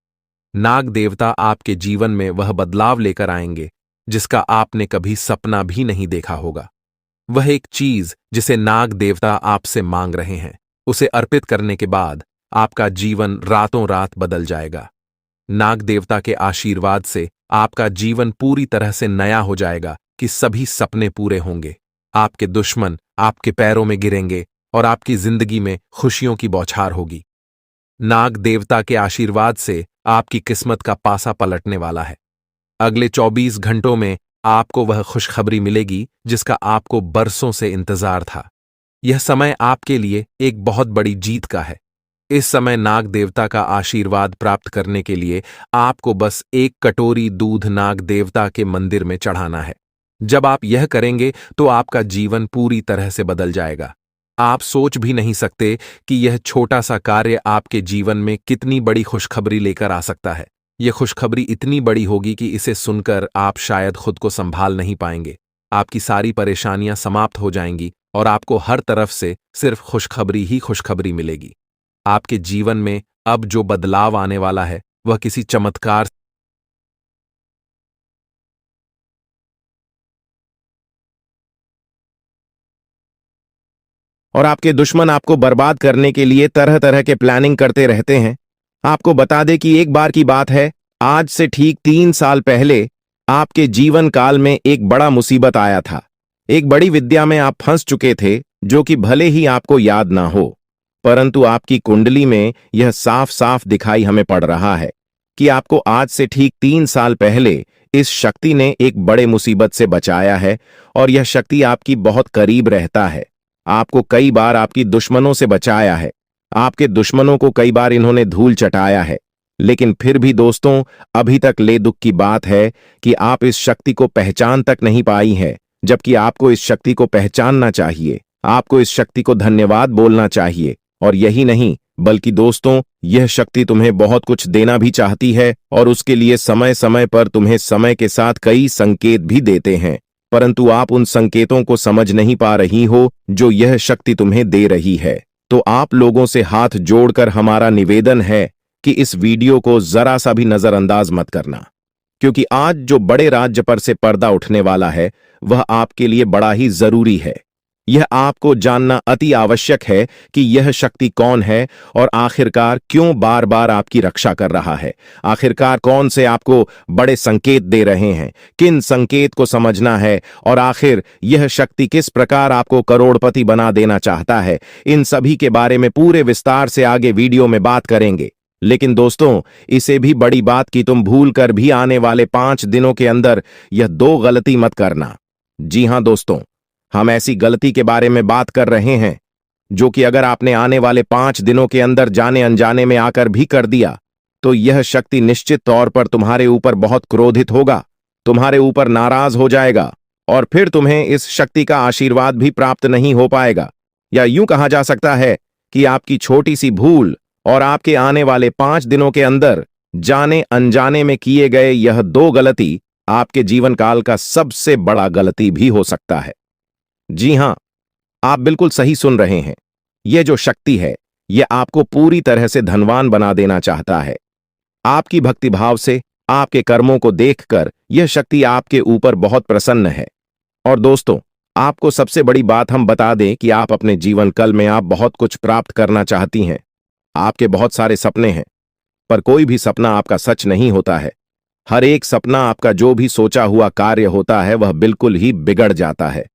नाग देवता आपके जीवन में वह बदलाव लेकर आएंगे जिसका आपने कभी सपना भी नहीं देखा होगा। वह एक चीज जिसे नाग देवता आपसे मांग रहे हैं, उसे अर्पित करने के बाद आपका जीवन रातों रात बदल जाएगा। नाग देवता के आशीर्वाद से आपका जीवन पूरी तरह से नया हो जाएगा कि सभी सपने पूरे होंगे। आपके दुश्मन आपके पैरों में गिरेंगे और आपकी जिंदगी में खुशियों की बौछार होगी। नाग देवता के आशीर्वाद से आपकी किस्मत का पासा पलटने वाला है। अगले 24 घंटों में आपको वह खुशखबरी मिलेगी जिसका आपको बरसों से इंतजार था। यह समय आपके लिए एक बहुत बड़ी जीत का है। इस समय नाग देवता का आशीर्वाद प्राप्त करने के लिए आपको बस 1 कटोरी दूध नाग देवता के मंदिर में चढ़ाना है। जब आप यह करेंगे तो आपका जीवन पूरी तरह से बदल जाएगा। आप सोच भी नहीं सकते कि यह छोटा सा कार्य आपके जीवन में कितनी बड़ी खुशखबरी लेकर आ सकता है। यह खुशखबरी इतनी बड़ी होगी कि इसे सुनकर आप शायद खुद को संभाल नहीं पाएंगे। आपकी सारी परेशानियां समाप्त हो जाएंगी और आपको हर तरफ से सिर्फ खुशखबरी ही खुशखबरी मिलेगी। आपके जीवन में अब जो बदलाव आने वाला है वह किसी चमत्कार और आपके दुश्मन आपको बर्बाद करने के लिए तरह तरह के प्लानिंग करते रहते हैं। आपको बता दें कि एक बार की बात है, आज से ठीक 3 साल पहले आपके जीवन काल में एक बड़ा मुसीबत आया था। एक बड़ी विद्या में आप फंस चुके थे, जो कि भले ही आपको याद ना हो, परंतु आपकी कुंडली में यह साफ साफ दिखाई हमें पड़ रहा है कि आपको आज से ठीक 3 साल पहले इस शक्ति ने एक बड़े मुसीबत से बचाया है और यह शक्ति आपकी बहुत करीब रहता है। आपको कई बार आपकी दुश्मनों से बचाया है। आपके दुश्मनों को कई बार इन्होंने धूल चटाया है, लेकिन फिर भी दोस्तों, अभी तक ले दुख की बात है कि आप इस शक्ति को पहचान तक नहीं पाई है, जबकि आपको इस शक्ति को पहचानना चाहिए। आपको इस शक्ति को धन्यवाद बोलना चाहिए। और यही नहीं, बल्कि दोस्तों, यह शक्ति तुम्हें बहुत कुछ देना भी चाहती है और उसके लिए समय समय पर तुम्हें समय के साथ कई संकेत भी देते हैं, परंतु आप उन संकेतों को समझ नहीं पा रही हो जो यह शक्ति तुम्हें दे रही है। तो आप लोगों से हाथ जोड़कर हमारा निवेदन है कि इस वीडियो को जरा सा भी नजरअंदाज मत करना, क्योंकि आज जो बड़े राज्य पर से पर्दा उठने वाला है वह आपके लिए बड़ा ही जरूरी है। यह आपको जानना अति आवश्यक है कि यह शक्ति कौन है और आखिरकार क्यों बार बार आपकी रक्षा कर रहा है। आखिरकार कौन से आपको बड़े संकेत दे रहे हैं, किन संकेत को समझना है और आखिर यह शक्ति किस प्रकार आपको करोड़पति बना देना चाहता है। इन सभी के बारे में पूरे विस्तार से आगे वीडियो में बात करेंगे। लेकिन दोस्तों, इसे भी बड़ी बात कि तुम भूल कर भी आने वाले 5 दिनों के अंदर यह 2 गलती मत करना। जी हां दोस्तों, हम ऐसी गलती के बारे में बात कर रहे हैं जो कि अगर आपने आने वाले 5 दिनों के अंदर जाने अनजाने में आकर भी कर दिया तो यह शक्ति निश्चित तौर पर तुम्हारे ऊपर बहुत क्रोधित होगा, तुम्हारे ऊपर नाराज हो जाएगा और फिर तुम्हें इस शक्ति का आशीर्वाद भी प्राप्त नहीं हो पाएगा। या यूं कहा जा सकता है कि आपकी छोटी सी भूल और आपके आने वाले 5 दिनों के अंदर जाने अनजाने में किए गए यह 2 गलती आपके जीवन काल का सबसे बड़ा गलती भी हो सकता है। जी हां, आप बिल्कुल सही सुन रहे हैं। यह जो शक्ति है, यह आपको पूरी तरह से धनवान बना देना चाहता है। आपकी भक्तिभाव से, आपके कर्मों को देखकर यह शक्ति आपके ऊपर बहुत प्रसन्न है। और दोस्तों, आपको सबसे बड़ी बात हम बता दें कि आप अपने जीवन काल में आप बहुत कुछ प्राप्त करना चाहती हैं। आपके बहुत सारे सपने हैं, पर कोई भी सपना आपका सच नहीं होता है। हर एक सपना आपका जो भी सोचा हुआ कार्य होता है वह बिल्कुल ही बिगड़ जाता है।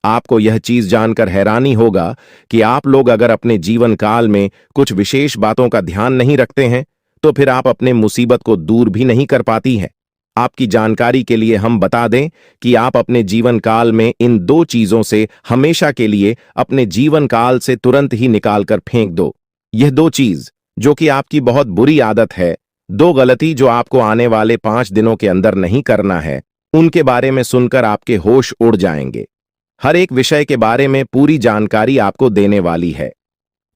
आपको यह चीज जानकर हैरानी होगा कि आप लोग अगर अपने जीवन काल में कुछ विशेष बातों का ध्यान नहीं रखते हैं तो फिर आप अपने मुसीबत को दूर भी नहीं कर पाती हैं। आपकी जानकारी के लिए हम बता दें कि आप अपने जीवन काल में इन 2 चीजों से हमेशा के लिए अपने जीवन काल से तुरंत ही निकाल कर फेंक दो। यह 2 चीज जो कि आपकी बहुत बुरी आदत है, 2 गलती जो आपको आने वाले 5 दिनों के अंदर नहीं करना है, उनके बारे में सुनकर आपके होश उड़ जाएंगे। हर एक विषय के बारे में पूरी जानकारी आपको देने वाली है।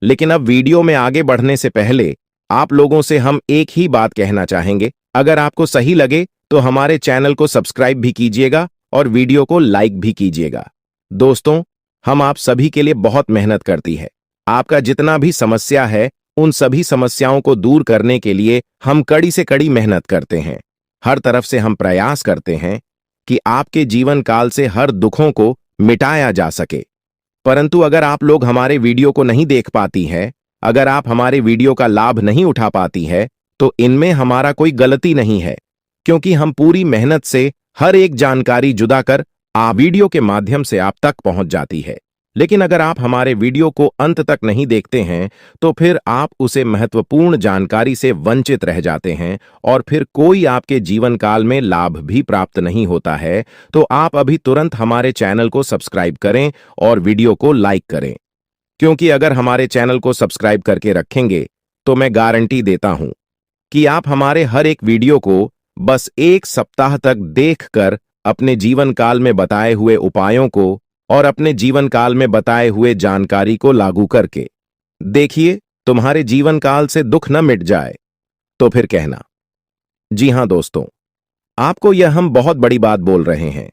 लेकिन अब वीडियो में आगे बढ़ने से पहले आप लोगों से हम एक ही बात कहना चाहेंगे। अगर आपको सही लगे तो हमारे चैनल को सब्सक्राइब भी कीजिएगा और वीडियो को लाइक भी कीजिएगा। दोस्तों, हम आप सभी के लिए बहुत मेहनत करती है। आपका जितना भी समस्या है, उन सभी समस्याओं को दूर करने के लिए हम कड़ी से कड़ी मेहनत करते हैं। हर तरफ से हम प्रयास करते हैं कि आपके जीवन काल से हर दुखों को मिटाया जा सके। परंतु अगर आप लोग हमारे वीडियो को नहीं देख पाती हैं, अगर आप हमारे वीडियो का लाभ नहीं उठा पाती है, तो इनमें हमारा कोई गलती नहीं है, क्योंकि हम पूरी मेहनत से हर एक जानकारी जुदा कर वीडियो के माध्यम से आप तक पहुंच जाती है। लेकिन अगर आप हमारे वीडियो को अंत तक नहीं देखते हैं तो फिर आप उसे महत्वपूर्ण जानकारी से वंचित रह जाते हैं और फिर कोई आपके जीवन काल में लाभ भी प्राप्त नहीं होता है। तो आप अभी तुरंत हमारे चैनल को सब्सक्राइब करें और वीडियो को लाइक करें, क्योंकि अगर हमारे चैनल को सब्सक्राइब करके रखेंगे तो मैं गारंटी देता हूं कि आप हमारे हर एक वीडियो को बस 1 सप्ताह तक देखकर अपने जीवन काल में बताए हुए उपायों को और अपने जीवन काल में बताए हुए जानकारी को लागू करके देखिए, तुम्हारे जीवन काल से दुख न मिट जाए तो फिर कहना। जी हाँ दोस्तों, आपको यह हम बहुत बड़ी बात बोल रहे हैं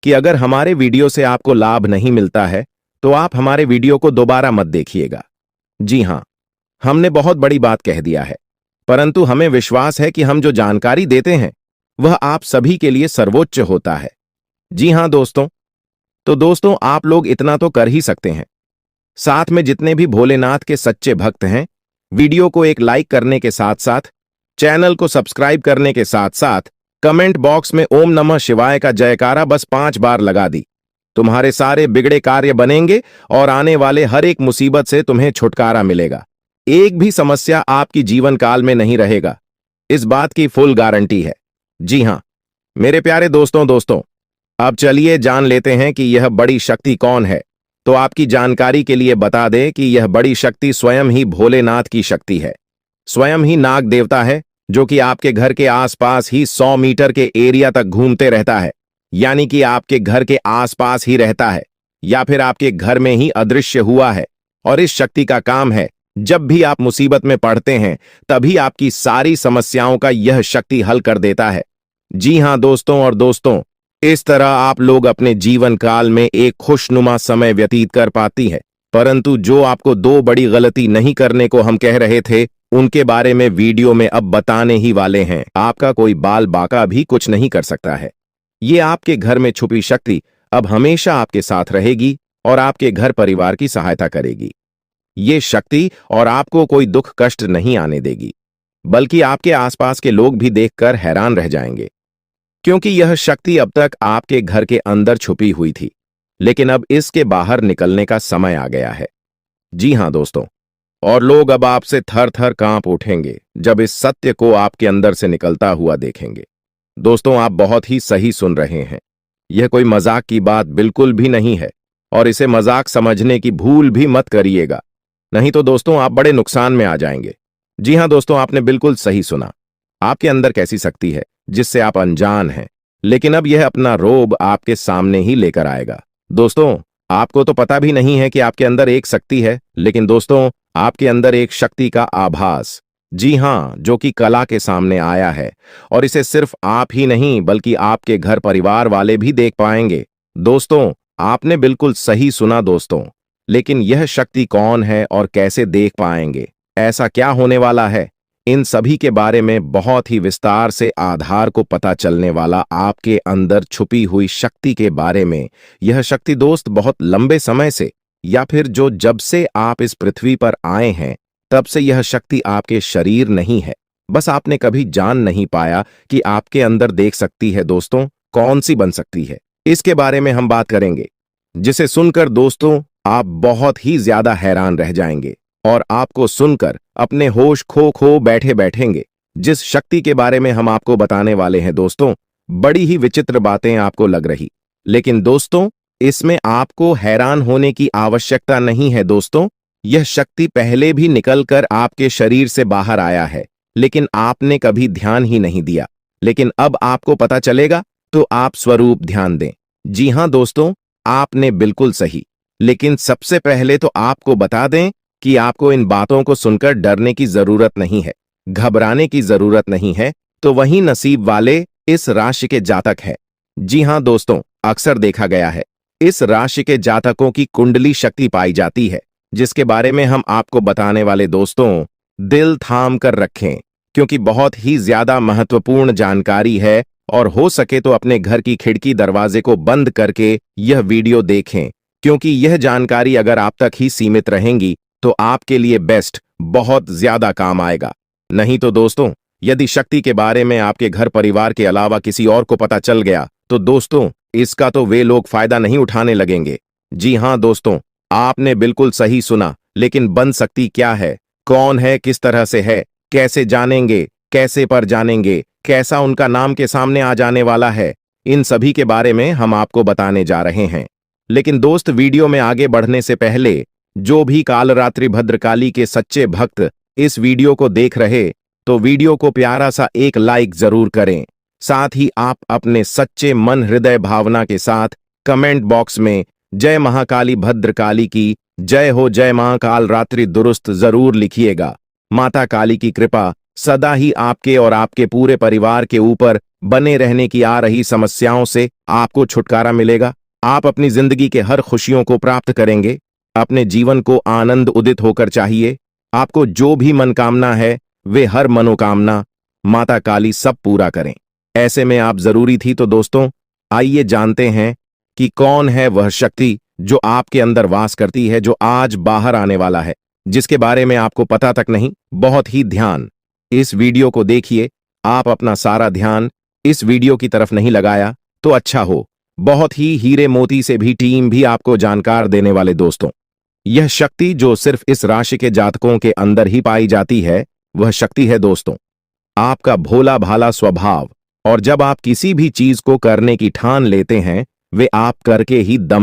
कि अगर हमारे वीडियो से आपको लाभ नहीं मिलता है तो आप हमारे वीडियो को दोबारा मत देखिएगा। जी हाँ, हमने बहुत बड़ी बात कह दिया है, परंतु हमें विश्वास है कि हम जो जानकारी देते हैं वह आप सभी के लिए सर्वोच्च होता है। जी हाँ दोस्तों, तो दोस्तों आप लोग इतना तो कर ही सकते हैं। साथ में जितने भी भोलेनाथ के सच्चे भक्त हैं, वीडियो को एक लाइक करने के साथ साथ, चैनल को सब्सक्राइब करने के साथ साथ, कमेंट बॉक्स में ओम नमः शिवाय का जयकारा बस 5 बार लगा दी। तुम्हारे सारे बिगड़े कार्य बनेंगे और आने वाले हर एक मुसीबत से तुम्हें छुटकारा मिलेगा। एक भी समस्या आपकी जीवन काल में नहीं रहेगा, इस बात की फुल गारंटी है। जी हां मेरे प्यारे दोस्तों, अब चलिए जान लेते हैं कि यह बड़ी शक्ति कौन है। तो आपकी जानकारी के लिए बता दें कि यह बड़ी शक्ति स्वयं ही भोलेनाथ की शक्ति है। स्वयं ही नाग देवता है, जो कि आपके घर के आसपास ही 100 मीटर के एरिया तक घूमते रहता है, यानी कि आपके घर के आसपास ही रहता है या फिर आपके घर में ही अदृश्य हुआ है। और इस शक्ति का काम है, जब भी आप मुसीबत में पड़ते हैं तभी आपकी सारी समस्याओं का यह शक्ति हल कर देता है। जी हां दोस्तों, इस तरह आप लोग अपने जीवन काल में एक खुशनुमा समय व्यतीत कर पाती है। परंतु जो आपको 2 बड़ी गलती नहीं करने को हम कह रहे थे, उनके बारे में वीडियो में अब बताने ही वाले हैं। आपका कोई बाल बाका भी कुछ नहीं कर सकता है। ये आपके घर में छुपी शक्ति अब हमेशा आपके साथ रहेगी और आपके घर परिवार की सहायता करेगी। ये शक्ति और आपको कोई दुख कष्ट नहीं आने देगी, बल्कि आपके आसपास के लोग भी देखकर हैरान रह जाएंगे, क्योंकि यह शक्ति अब तक आपके घर के अंदर छुपी हुई थी, लेकिन अब इसके बाहर निकलने का समय आ गया है। जी हां दोस्तों, और लोग अब आपसे थर थर कांप उठेंगे जब इस सत्य को आपके अंदर से निकलता हुआ देखेंगे। दोस्तों आप बहुत ही सही सुन रहे हैं, यह कोई मजाक की बात बिल्कुल भी नहीं है और इसे मजाक समझने की भूल भी मत करिएगा, नहीं तो दोस्तों आप बड़े नुकसान में आ जाएंगे। जी हां दोस्तों, आपने बिल्कुल सही सुना। आपके अंदर कैसी शक्ति है जिससे आप अनजान हैं, लेकिन अब यह अपना रोब आपके सामने ही लेकर आएगा। दोस्तों आपको तो पता भी नहीं है कि आपके अंदर एक शक्ति है, लेकिन दोस्तों आपके अंदर एक शक्ति का आभास, जी हां, जो कि कला के सामने आया है और इसे सिर्फ आप ही नहीं बल्कि आपके घर परिवार वाले भी देख पाएंगे। दोस्तों आपने बिल्कुल सही सुना दोस्तों, लेकिन यह शक्ति कौन है और कैसे देख पाएंगे, ऐसा क्या होने वाला है, इन सभी के बारे में बहुत ही विस्तार से आधार को पता चलने वाला आपके अंदर छुपी हुई शक्ति के बारे में। यह शक्ति दोस्त बहुत लंबे समय से या फिर जब से आप इस पृथ्वी पर आए हैं तब से यह शक्ति आपके शरीर नहीं है, बस आपने कभी जान नहीं पाया कि आपके अंदर देख सकती है। दोस्तों कौन सी बन सकती है, इसके बारे में हम बात करेंगे, जिसे सुनकर दोस्तों आप बहुत ही ज्यादा हैरान रह जाएंगे और आपको सुनकर अपने होश खो बैठे बैठेंगे। जिस शक्ति के बारे में हम आपको बताने वाले हैं दोस्तों, बड़ी ही विचित्र बातें आपको लग रही, लेकिन दोस्तों इसमें आपको हैरान होने की आवश्यकता नहीं है। दोस्तों यह शक्ति पहले भी निकलकर आपके शरीर से बाहर आया है, लेकिन आपने कभी ध्यान ही नहीं दिया, लेकिन अब आपको पता चलेगा, तो आप स्वरूप ध्यान दें। जी हां दोस्तों, आपने बिल्कुल सही, लेकिन सबसे पहले तो आपको बता दें कि आपको इन बातों को सुनकर डरने की जरूरत नहीं है, घबराने की जरूरत नहीं है। तो वही नसीब वाले इस राशि के जातक है। जी हां दोस्तों, अक्सर देखा गया है इस राशि के जातकों की कुंडली शक्ति पाई जाती है, जिसके बारे में हम आपको बताने वाले दोस्तों दिल थाम कर रखें, क्योंकि बहुत ही ज्यादा महत्वपूर्ण जानकारी है और हो सके तो अपने घर की खिड़की दरवाजे को बंद करके यह वीडियो देखें, क्योंकि यह जानकारी अगर आप तक ही सीमित रहेंगी तो आपके लिए बेस्ट बहुत ज्यादा काम आएगा। नहीं तो दोस्तों यदि शक्ति के बारे में आपके घर परिवार के अलावा किसी और को पता चल गया तो दोस्तों इसका तो वे लोग फायदा नहीं उठाने लगेंगे। जी हां दोस्तों, आपने बिल्कुल सही सुना, लेकिन बन सकती क्या है, कौन है, किस तरह से है, कैसे जानेंगे, कैसे पर जानेंगे, कैसा उनका नाम के सामने आ जाने वाला है, इन सभी के बारे में हम आपको बताने जा रहे हैं। लेकिन दोस्त वीडियो में आगे बढ़ने से पहले जो भी कालरात्रि भद्रकाली के सच्चे भक्त इस वीडियो को देख रहे, तो वीडियो को प्यारा सा एक लाइक जरूर करें। साथ ही आप अपने सच्चे मन हृदय भावना के साथ कमेंट बॉक्स में जय महाकाली भद्रकाली की जय हो, जय मां कालरात्रि दुरुस्त जरूर लिखिएगा। माता काली की कृपा सदा ही आपके और आपके पूरे परिवार के ऊपर बने रहने की आ रही समस्याओं से आपको छुटकारा मिलेगा। आप अपनी जिंदगी के हर खुशियों को प्राप्त करेंगे। अपने जीवन को आनंद उदित होकर चाहिए। आपको जो भी मनोकामना है वे हर मनोकामना माता काली सब पूरा करें। ऐसे में आप जरूरी थी। तो दोस्तों आइए जानते हैं कि कौन है वह शक्ति जो आपके अंदर वास करती है, जो आज बाहर आने वाला है, जिसके बारे में आपको पता तक नहीं। बहुत ही ध्यान इस वीडियो को देखिए। आप अपना सारा ध्यान इस वीडियो की तरफ नहीं लगाया तो अच्छा हो। बहुत ही हीरे मोती से भी टीम भी आपको जानकार देने वाले दोस्तों, यह शक्ति जो सिर्फ इस राशि के जातकों के अंदर ही पाई जाती है, वह शक्ति है दोस्तों आपका भोला भाला स्वभाव। और जब आप किसी भी चीज को करने की ठान लेते हैं, वे आप करके ही दम